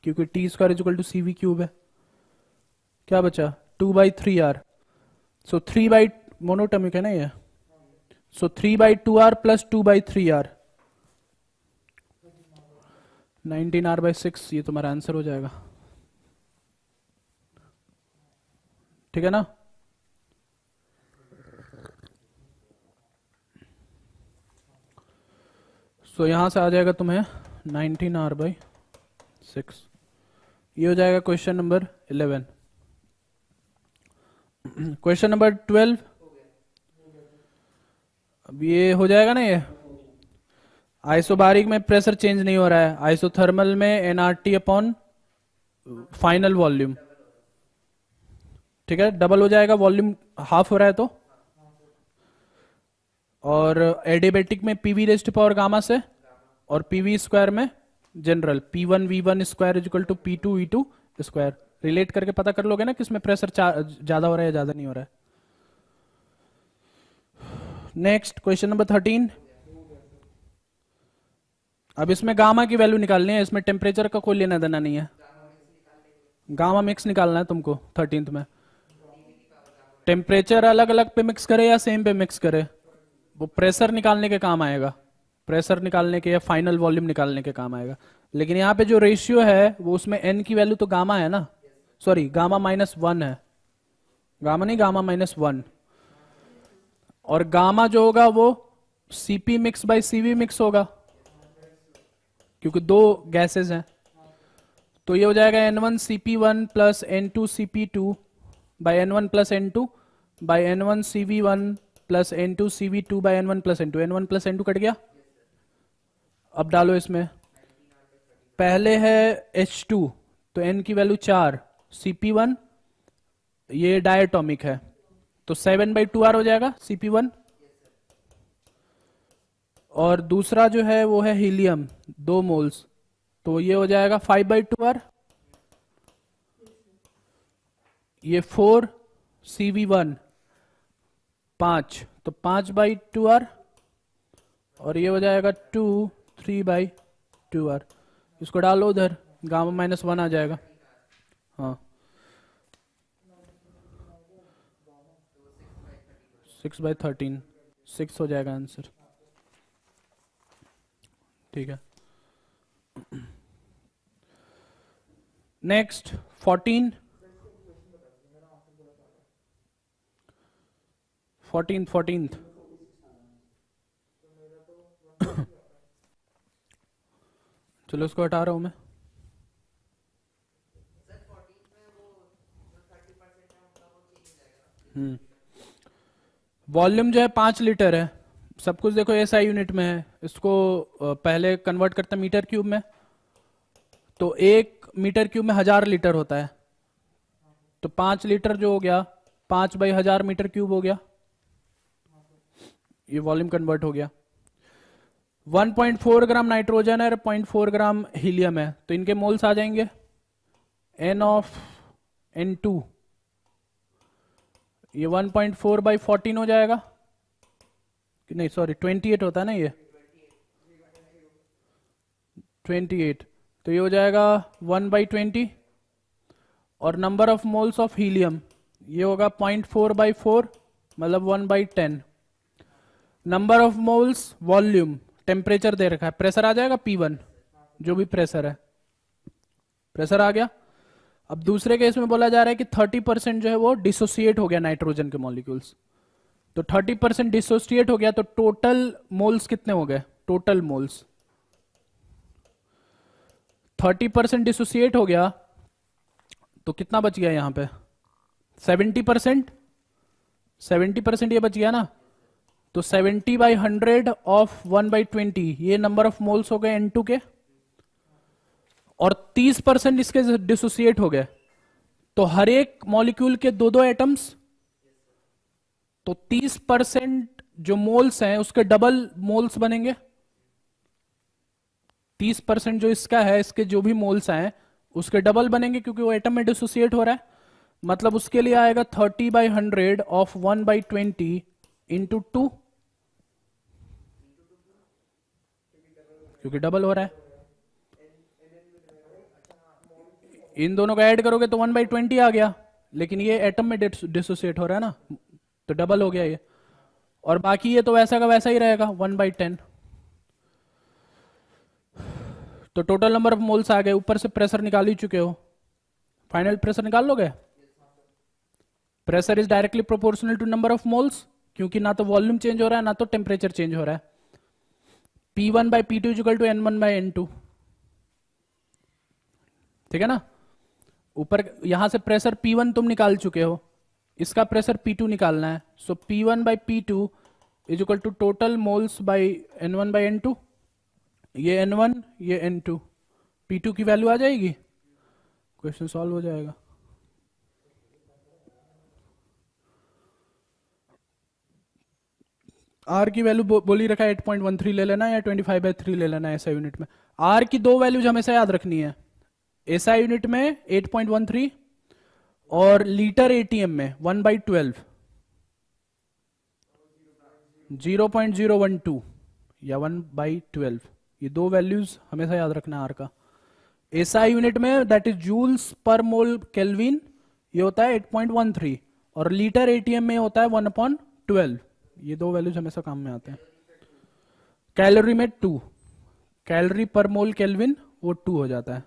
क्योंकि T² = CV³ है। क्या बचा, 2/3R। सो 3 मोनोटॉमिक है ना ये, सो 3/2R + 2/3R, 19R/6, ये तुम्हारा आंसर हो जाएगा। ठीक है ना। सो यहां से आ जाएगा तुम्हें 19R/6, ये हो जाएगा क्वेश्चन नंबर 11। क्वेश्चन नंबर 12, अब ये हो जाएगा ना। ये आइसोबारिक में प्रेशर चेंज नहीं हो रहा है, आइसोथर्मल में nRT/फाइनल वॉल्यूम। ठीक है, डबल हो जाएगा, वॉल्यूम हाफ हो रहा है तो, और एडियाबेटिक में पीवी रेस्ट पावर गामा से, और पीवी स्क्वायर में general P1 V1 square equal to P2 V2 square. Relate करके पता कर लोगे ना किसमें प्रेशर ज्यादा हो रहा है या ज्यादा नहीं हो रहा है। Next question number 13। अब इसमें गामा की वैल्यू निकालनी है, इसमें टेम्परेचर का कोई लेना देना नहीं है। गामा मिक्स निकालना है तुमको 13th में। टेम्परेचर अलग अलग पे मिक्स करे या सेम पे मिक्स करे, वो प्रेशर निकालने के काम आएगा, प्रेशर निकालने के या फाइनल वॉल्यूम निकालने के काम आएगा। लेकिन यहाँ पे जो रेशियो है वो उसमें n की वैल्यू तो गामा है ना, सॉरी गामा -1 है, गामा नहीं गामा -1। और गामा जो होगा वो Cp mix by Cv mix होगा, क्योंकि दो गैसेस हैं। तो ये हो जाएगा N1 Cp1 plus N2 Cp2 by N1 plus N2 by N1 Cv1 plus N2 Cv2 by N1 plus N2। N1 plus N2 cut गया। अब डालो इसमें, पहले है H2 तो N की वैल्यू 4, Cp1 ये डायटोमिक है तो 7/2R हो जाएगा Cp1। और दूसरा जो है वो है हीलियम 2 मोल्स, तो ये हो जाएगा 5/2R। ये 4 Cv1 5 तो 5/2R, और ये हो जाएगा 2 3/2R। इसको डालो उधर, गामा -1 आ जाएगा। हाँ 6/13 6 हो जाएगा आंसर। ठीक है। नेक्स्ट 14 14th चलो इसको हटा रहा हूं मैं। वॉल्यूम जो है 5 लीटर है, सब कुछ देखो SI यूनिट में है। इसको पहले कन्वर्ट करते हैं मीटर क्यूब में, तो 1 मीटर क्यूब में 1000 लीटर होता है, तो 5 लीटर जो हो गया 5/1000 मीटर क्यूब हो गया, ये वॉल्यूम कन्वर्ट हो गया। 1.4 ग्राम नाइट्रोजन है और 0.4 ग्राम हीलियम है, तो इनके मोल्स आ जाएंगे N ऑफ N2, ये 1.4/14 हो जाएगा कि नहीं, सॉरी 28 होता है ना, ये 28, तो ये हो जाएगा 1/20। और number of moles of helium ये होगा 0.4/4 मतलब 1/10। Number of moles volume, temperature दे रखा है, प्रेशर आ जाएगा P1 जो भी प्रेशर है, प्रेशर आ गया। अब दूसरे केस में बोला जा रहा है कि 30% जो है वो डिसोसिएट हो गया नाइट्रोजन के मॉलिक्यूल्स, तो 30% डिसोसिएट हो गया, तो टोटल मोल्स कितने हो गए, टोटल मोल्स 30% डिसोसिएट हो गया, तो कितना बच गया यहां पे 70%, 70% ये बच गया ना, तो 70/100 ऑफ 1/20 ये नंबर ऑफ मोल्स हो गए N2 के, और 30% इसके डिसोसिएट हो गए, तो हर एक मॉलिक्यूल के 2-2 एटम्स, तो 30% जो मोल्स हैं उसके डबल मोल्स बनेंगे। 30% जो इसका है, इसके जो भी मोल्स हैं उसके डबल बनेंगे, क्योंकि वो एटम में डिसोसिएट हो रहा है, मतलब उसके लिए आएगा 30/100 ऑफ 1/20 इंटू 2, क्योंकि डबल हो रहा है। इन दोनों को ऐड करोगे तो 1/20 आ गया, लेकिन ये एटम में डिसोसिएट हो रहा है ना, तो डबल हो गया ये, और बाकी ये तो वैसा का वैसा ही रहेगा 1/10। तो टोटल नंबर ऑफ मोल्स आ गए, ऊपर से प्रेशर निकाल ही चुके हो, फाइनल प्रेशर निकाल लोगे। Pressure is directly proportional to number of moles, क्योंकि ना तो वॉल्यूम चेंज हो रहा है ना तो टेम्परेचर चेंज हो रहा है। P1/P2 इक्वल टू N1/N2, ठीक है ना। ऊपर यहां से प्रेशर P1 तुम निकाल चुके हो, इसका प्रेशर P2 निकालना है, so P1/P2 is equal to total moles by N1/N2, ये N1 ये N2, P2 की वैल्यू आ जाएगी, क्वेश्चन सॉल्व हो जाएगा। आर की वैल्यू बोली रखा है 8.13 ले लेना या 25/3 ले लेना ऐसा यूनिट में। आर की दो वैल्यूज हमेशा याद रखनी है, एसआई यूनिट में 8.13 और लीटर एटीएम में 1/12 0.012 या 1/12, ये दो वैल्यूज हमेशा याद रखना आर का। एसआई यूनिट में that is joules per mole kelvin, ये होता है 8.13 और लीटर एटीएम में होता है 1/12, ये दो वैल्यूज हमेशा काम में आते हैं। कैलोरी में 2, कैलोरी पर मोल केल्विन वो 2 हो जाता है।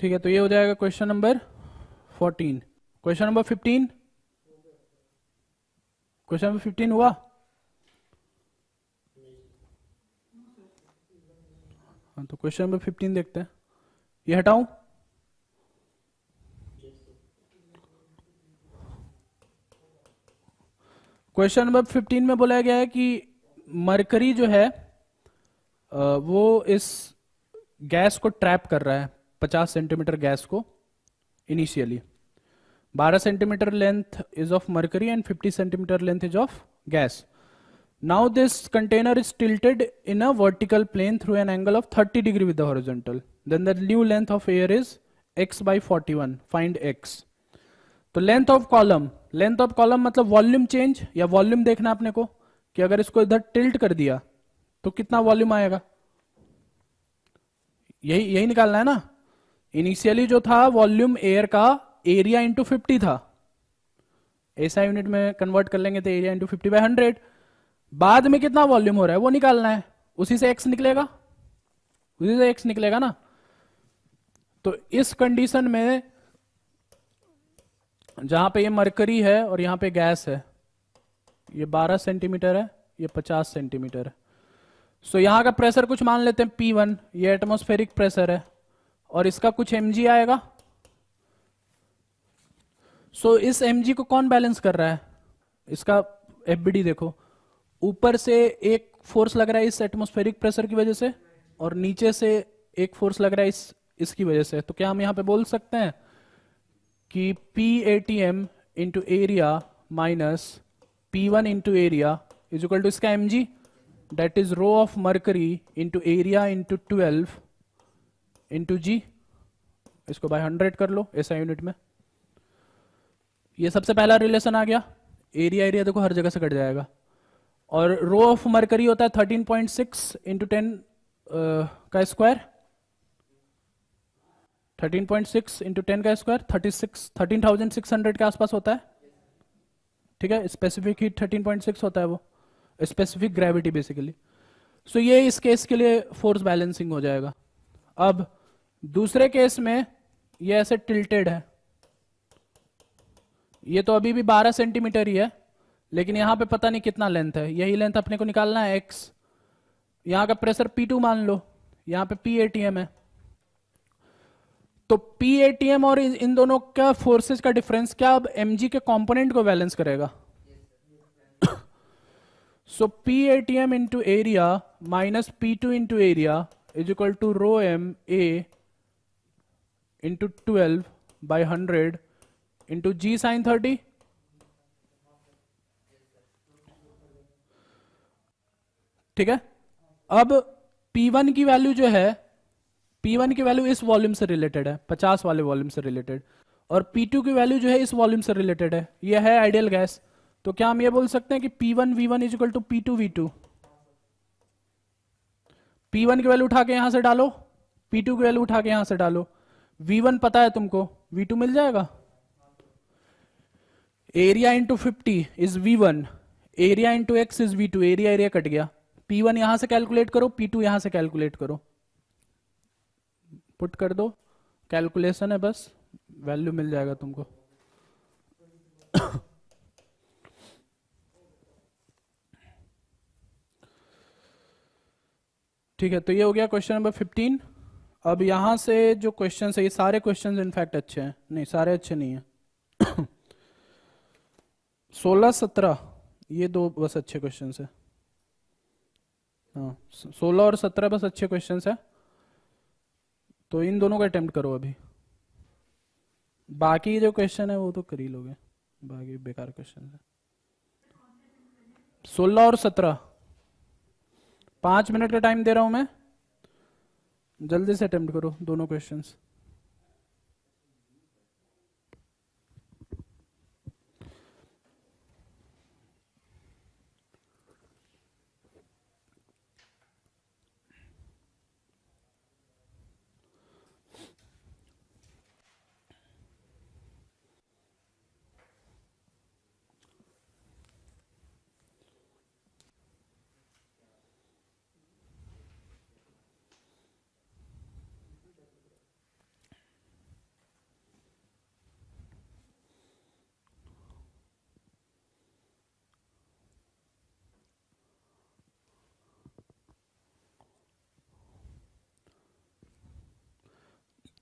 ठीक है, तो ये हो जाएगा question number 14। Question number 15, question number 15 हुआ? हाँ, तो क्वेश्चन नंबर 15 देखते हैं। ये हटाऊं? क्वेश्चन नंबर 15 में बोला गया है कि मरकरी जो है वो इस गैस को ट्रैप कर रहा है, 50 सेंटीमीटर गैस को initially. 12 centimetre length is of mercury and 50 centimetre length is of gas. Now this container is tilted in a vertical plane through an angle of 30 degree with the horizontal. Then the new length of air is x/41. Find x. तो length of column, length of column मतलब volume change या volume देखना अपने को कि अगर इसको इधर टिल्ट कर दिया तो कितना वॉल्यूम आएगा, यही यही निकालना है ना। इनिशियली जो था वॉल्यूम एयर का एरिया इंटू 50 था, ऐसा यूनिट में कन्वर्ट कर लेंगे तो एरिया इंटू 50/100। बाद में कितना वॉल्यूम हो रहा है वो निकालना है, उसी से एक्स निकलेगा, उसी से एक्स निकलेगा ना। तो इस कंडीशन में जहां पे ये मरकरी है और यहां पे गैस है, ये 12 सेंटीमीटर है, ये 50 सेंटीमीटर है। सो यहां का प्रेशर कुछ मान लेते हैं P1, ये एटमॉस्फेरिक प्रेशर है और इसका कुछ mg आएगा। सो इस mg को कौन बैलेंस कर रहा है, इसका FBD देखो, ऊपर से एक फोर्स लग रहा है इस एटमॉस्फेरिक प्रेशर की वजह से और नीचे से एक फोर्स लग रहा है इसकी वजह से। तो क्या हम यहां पे बोल सकते हैं कि PATM into area minus P1 into area is equal to इसका mg, that is rho of mercury into area into 12 into g। इसको बाय 100 कर लो ऐसा यूनिट में। ये सबसे पहला रिलेशन आ गया, एरिया एरिया देखो हर जगह से कट जाएगा। और रो ऑफ मरकरी होता है 13.6 इंटू 10 का स्क्वायर, 13.6 इंटू 10 का स्क्वायर 13,600 के आसपास होता है। ठीक है, स्पेसिफिक हीट 13.6 होता है वो, स्पेसिफिक ग्रेविटी बेसिकली। सो ये इस केस के लिए फोर्स बैलेंसिंग हो जाएगा। अब दूसरे केस में ये ऐसे टिल्टेड है, ये तो अभी भी 12 सेंटीमीटर ही है लेकिन यहां पे पता नहीं कितना लेंथ है, यही लेंथ अपने को निकालना है x। यहां का प्रेशर P2 मान लो, यहां पे PATM है। तो PATM और इन दोनों का फोर्सेस का डिफरेंस क्या अब mg के कंपोनेंट को बैलेंस करेगा? So PATM into area minus P2 into area is equal to rho m a into 12/100 into g sin 30। ठीक है, अब P1 की वैल्यू जो है, P1 की वैल्यू इस वॉल्यूम से रिलेटेड है, 50 वाले वॉल्यूम से रिलेटेड, और P2 की वैल्यू जो है इस वॉल्यूम से रिलेटेड है, ये है आइडियल गैस। तो क्या हम ये बोल सकते हैं कि P1 V1 is equal to P2 V2। P1 की वैल्यू उठा के यहां से डालो, P2 की वैल्यू उठा के यहां से डालो, V1 पता है तुमको, V2 मिल जाएगा। Area into 50 is V1, area into x is V2, area area cut गया। P1 यहां से कैलकुलेट करो, P2 यहां से कैलकुलेट करो, पुट कर दो, कैलकुलेशन है बस, वैल्यू मिल जाएगा तुमको। ठीक है, तो ये हो गया क्वेश्चन नंबर 15। अब यहां से जो क्वेश्चन है, ये सारे क्वेश्चन इनफैक्ट अच्छे हैं, नहीं सारे अच्छे नहीं है। 16-17 ये दो बस अच्छे क्वेश्चन है, हाँ 16 और 17 बस अच्छे क्वेश्चन है, तो इन दोनों का अटेम्प्ट करो अभी। बाकी जो क्वेश्चन है वो तो कर ही लोगे, बाकी बेकार क्वेश्चन है। 16 और 17, 5 मिनट का टाइम दे रहा हूं मैं, जल्दी से अटेम्प्ट करो दोनों क्वेश्चंस।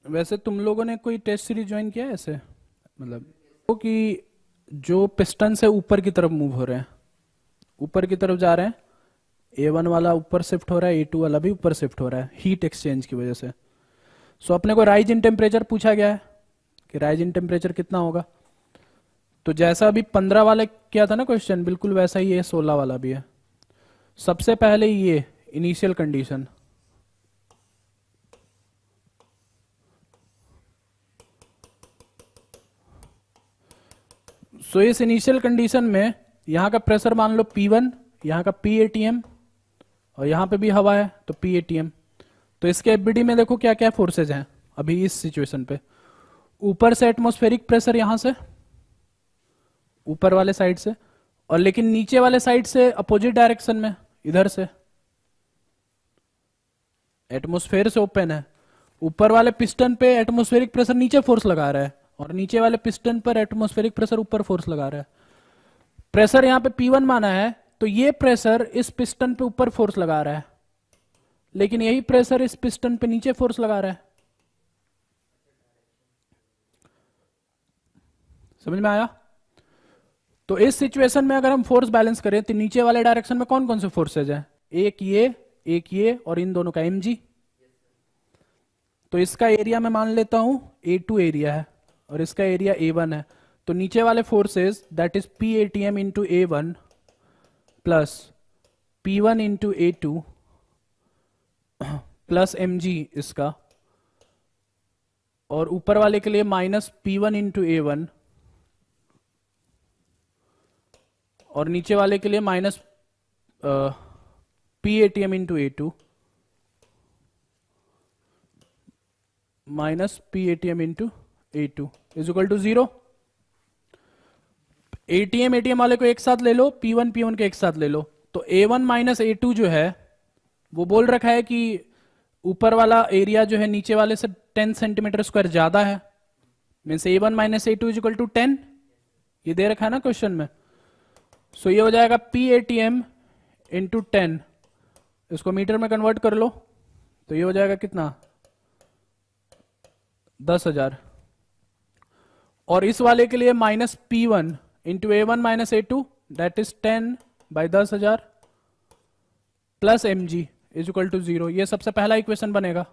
वैसे तुम लोगों ने कोई टेस्ट सीरीज ज्वाइन किया है ऐसे, मतलब वो कि जो पिस्टन से ऊपर की तरफ मूव हो रहे हैं, ऊपर की तरफ जा रहे हैं, A1 वाला ऊपर शिफ्ट हो रहा है, A2 वाला भी ऊपर शिफ्ट हो रहा है हीट एक्सचेंज की वजह से। सो अपने को राइज इन टेम्परेचर पूछा गया है कि राइज इन टेम्परेचर कितना होगा। तो जैसा अभी 15 वाला किया था ना क्वेश्चन, बिल्कुल वैसा ही ये 16 वाला भी है। सबसे पहले ये इनिशियल कंडीशन, सो इस इनिशियल कंडीशन में यहां का प्रेशर मान लो P1, यहां का PATM, और यहां पे भी हवा है तो PATM। तो इसके एफबीडी में देखो क्या क्या फोर्सेज हैं अभी इस सिचुएशन पे। ऊपर से एटमॉस्फेरिक प्रेशर यहां से ऊपर वाले साइड से, और लेकिन नीचे वाले साइड से अपोजिट डायरेक्शन में इधर से एटमॉस्फेयर से ओपन है। ऊपर वाले पिस्टन पे एटमॉस्फेरिक प्रेशर नीचे फोर्स लगा रहा है, और नीचे वाले पिस्टन पर एटमॉस्फेरिक प्रेशर ऊपर फोर्स लगा रहा है। प्रेशर यहां पे P1 माना है, तो ये प्रेशर इस पिस्टन पे ऊपर फोर्स लगा रहा है, लेकिन यही प्रेशर इस पिस्टन पे नीचे फोर्स लगा रहा है। समझ में आया? तो इस सिचुएशन में अगर हम फोर्स बैलेंस करें तो नीचे वाले डायरेक्शन में कौन कौन से फोर्सेज हैं? एक ये और इन दोनों का mg। तो इसका एरिया मैं मान लेता हूं A2 एरिया है और इसका एरिया A1 है। तो नीचे वाले forces that is PATM into A1 plus P1 into A2 plus mg इसका, और ऊपर वाले के लिए माइनस P1 इंटू A1 और नीचे वाले के लिए minus PATM into A2 minus PATM into A2 is equal to 0। ATM वाले को एक साथ ले लो, P1 के एक साथ ले लो। तो A1 माइनस A2 जो है वो बोल रखा है कि ऊपर वाला एरिया जो है नीचे वाले से 10 सेंटीमीटर स्क्वायर ज्यादा है, means A1 minus A2 is equal to 10। ये दे रखा है ना क्वेश्चन में। सो ये हो जाएगा PATM इंटू 10, इसको मीटर में कन्वर्ट कर लो तो ये हो जाएगा कितना, 10,000। और इस वाले के लिए minus P1 into A1 minus A2 that is 10 by 10,000 plus mg is equal to 0। ये सबसे पहला इक्वेशन बनेगा।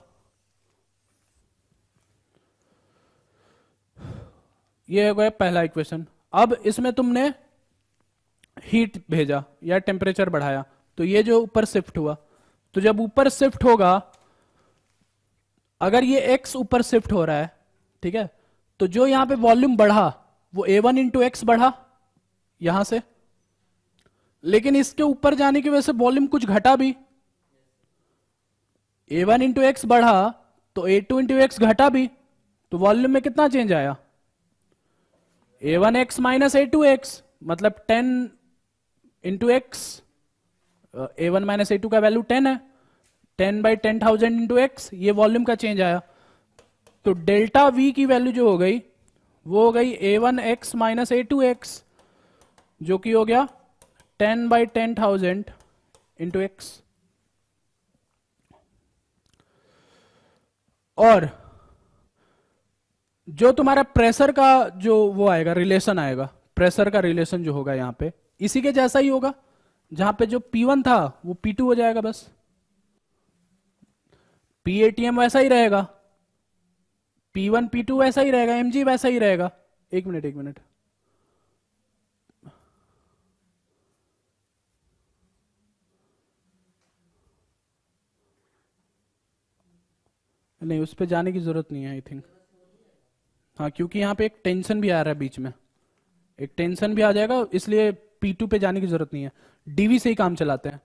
ये हो गया पहला इक्वेशन। अब इसमें तुमने हीट भेजा या टेम्परेचर बढ़ाया, तो ये जो ऊपर शिफ्ट हुआ, तो जब ऊपर शिफ्ट होगा, अगर ये x ऊपर शिफ्ट हो रहा है, ठीक है, तो जो यहां पे वॉल्यूम बढ़ा वो A1 इंटू एक्स बढ़ा यहां से, लेकिन इसके ऊपर जाने की वजह से वॉल्यूम कुछ घटा भी। A1 इंटू एक्स बढ़ा तो A2 इंटू एक्स घटा भी, तो वॉल्यूम में कितना चेंज आया, A1x माइनस A2x, मतलब 10 into x. A1 minus A2 का वैल्यू 10 है, 10 बाई 10,000 इंटू एक्स, ये वॉल्यूम का चेंज आया। तो डेल्टा V की वैल्यू जो हो गई वो हो गई A1x माइनस A2x, जो कि हो गया 10 बाई 10,000 इंटू एक्स। और जो तुम्हारा प्रेशर का जो वो आएगा, रिलेशन आएगा, प्रेशर का रिलेशन जो होगा यहां पे इसी के जैसा ही होगा। जहां पे जो P1 था वो P2 हो जाएगा, बस PATM वैसा ही रहेगा, P1 P2 वैसा ही रहेगा, mg वैसा ही रहेगा। एक मिनट नहीं, उस पर जाने की जरूरत नहीं है आई थिंक। हाँ, क्योंकि यहाँ पे एक टेंशन भी आ रहा है बीच में, एक टेंशन भी आ जाएगा, इसलिए P2 पे जाने की जरूरत नहीं है, डीवी से ही काम चलाते हैं।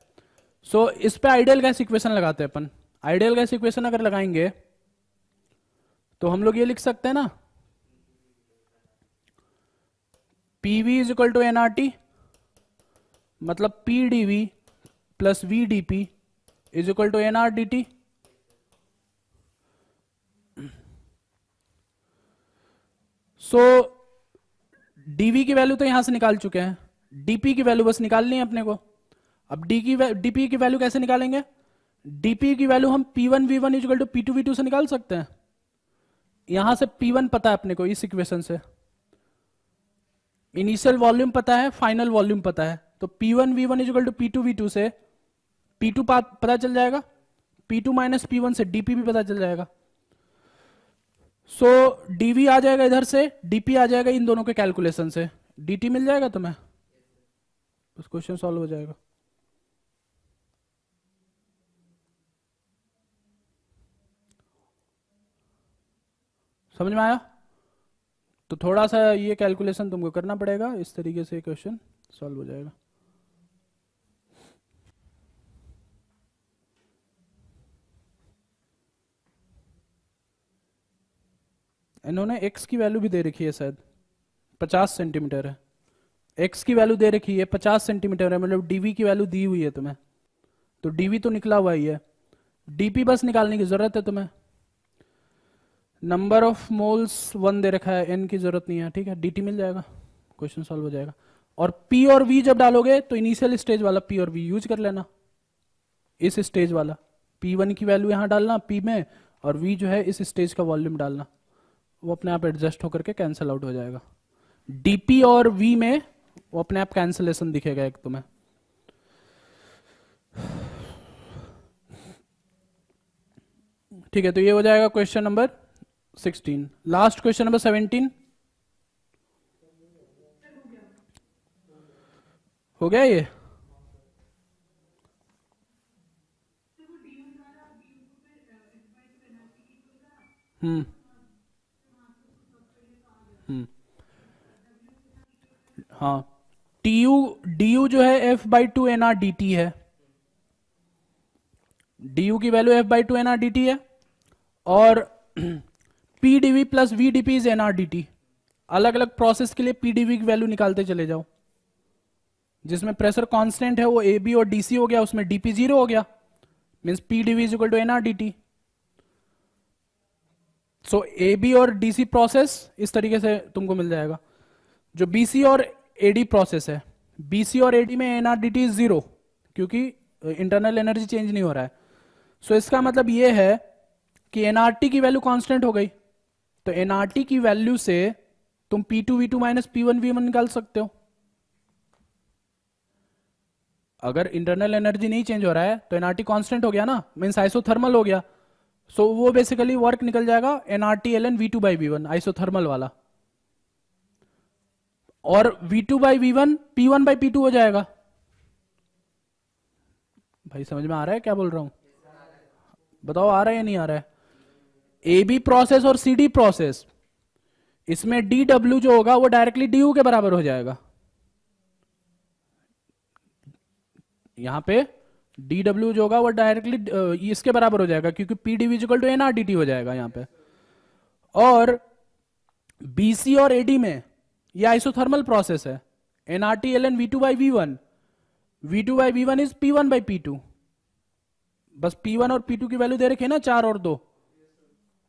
सो इस पे आइडियल गैस इक्वेशन लगाते हैं अपन। आइडियल गैस इक्वेशन अगर लगाएंगे तो हम लोग ये लिख सकते हैं ना, PV is equal to NRT, मतलब PdV plus VdP is equal to NRDT। So dv की वैल्यू तो यहां से निकाल चुके हैं, डीपी की वैल्यू बस निकालनी है अपने को। अब डीपी की वैल्यू कैसे निकालेंगे? डीपी की वैल्यू हम P1 V1 equal to P2 V2 से निकाल सकते हैं। यहां से P1 पता है अपने को इस इक्वेशन से, इनिशियल वॉल्यूम पता है, फाइनल वॉल्यूम पता है, तो P1 V1 equal to P2 V2 से P2 पता चल जाएगा, P2 माइनस P1 से डीपी भी पता चल जाएगा। सो डीवी आ जाएगा इधर से, डीपी आ जाएगा इन दोनों के कैलकुलेशन से, डीटी मिल जाएगा तुम्हें, बस क्वेश्चन सॉल्व हो जाएगा। समझ में आया? तो थोड़ा सा ये कैलकुलेशन तुमको करना पड़ेगा, इस तरीके से क्वेश्चन सॉल्व हो जाएगा। इन्होंने x की वैल्यू भी दे रखी है, शायद 50 सेंटीमीटर है, x की वैल्यू दे रखी है 50 सेंटीमीटर है, मतलब dv की वैल्यू दी हुई है तुम्हें, तो dv तो निकला हुआ ही है, dp बस निकालने की जरूरत है तुम्हें। नंबर ऑफ मोल्स 1 दे रखा है, n की जरूरत नहीं है, ठीक है, dt मिल जाएगा, क्वेश्चन सॉल्व हो जाएगा। और p और v जब डालोगे तो इनिशियल स्टेज वाला p और v यूज कर लेना, इस स्टेज वाला p1 की वैल्यू यहां डालना p में, और v जो है इस स्टेज का वॉल्यूम डालना, वो अपने आप एडजस्ट होकर के कैंसिल आउट हो जाएगा। डीपी और वी में वो अपने आप कैंसिलेशन दिखेगा एक तुम्हें। ठीक है, तो ये हो जाएगा question number 16। Last question number 17 हो गया ये। हम्म हाँ, डी यू जो है F/2 NRDT है, डी की वैल्यू F/2 NRDT है, और PdV plus VdP is NRDT। अलग अलग प्रोसेस के लिए PdV की वैल्यू निकालते चले जाओ, जिसमें प्रेशर कांस्टेंट है वो AB और DC हो गया, उसमें DP 0 हो गया, means PdV is equal to NRDT। So AB और DC प्रोसेस इस तरीके से तुमको मिल जाएगा। जो BC और AD प्रोसेस है, BC और AD में NRDT 0, क्योंकि इंटरनल एनर्जी चेंज नहीं हो रहा है। सो इसका मतलब ये है कि NRT की वैल्यू कांस्टेंट हो गई, तो NRT की वैल्यू से तुम P2 V2 minus P1 V1 निकाल सकते हो। अगर इंटरनल एनर्जी नहीं चेंज हो रहा है तो NRT कांस्टेंट हो गया ना, मीन्स आइसोथर्मल हो गया। सो वो बेसिकली वर्क निकल जाएगा NRT ln V2/V1 आइसोथर्मल वाला, और V2/V1 P1/P2 हो जाएगा। भाई समझ में आ रहा है क्या बोल रहा हूं? बताओ आ रहा है या नहीं आ रहा है? AB प्रोसेस और CD प्रोसेस, इसमें dW जो होगा वो डायरेक्टली du के बराबर हो जाएगा। यहां पे dW जो होगा वो डायरेक्टली इसके बराबर हो जाएगा, क्योंकि PdV इक्वल टू NRDT हो जाएगा यहां पे। और BC और AD में ये आइसोथर्मल प्रोसेस है, NRT ln V2/V1, V2/V1 is P1/P2। बस P1 और P2 की वैल्यू दे रखी है ना 4 और 2,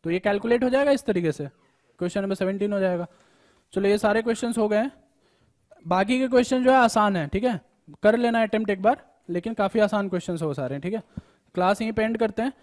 तो ये कैलकुलेट हो जाएगा इस तरीके से, क्वेश्चन नंबर 17 हो जाएगा। चलो ये सारे क्वेश्चंस हो गए, बाकी के क्वेश्चन जो है आसान है, ठीक है, कर लेना अटेम्प्ट एक बार, लेकिन काफी आसान क्वेश्चंस हो सारे, ठीक है। क्लास यहीं पे एंड करते हैं।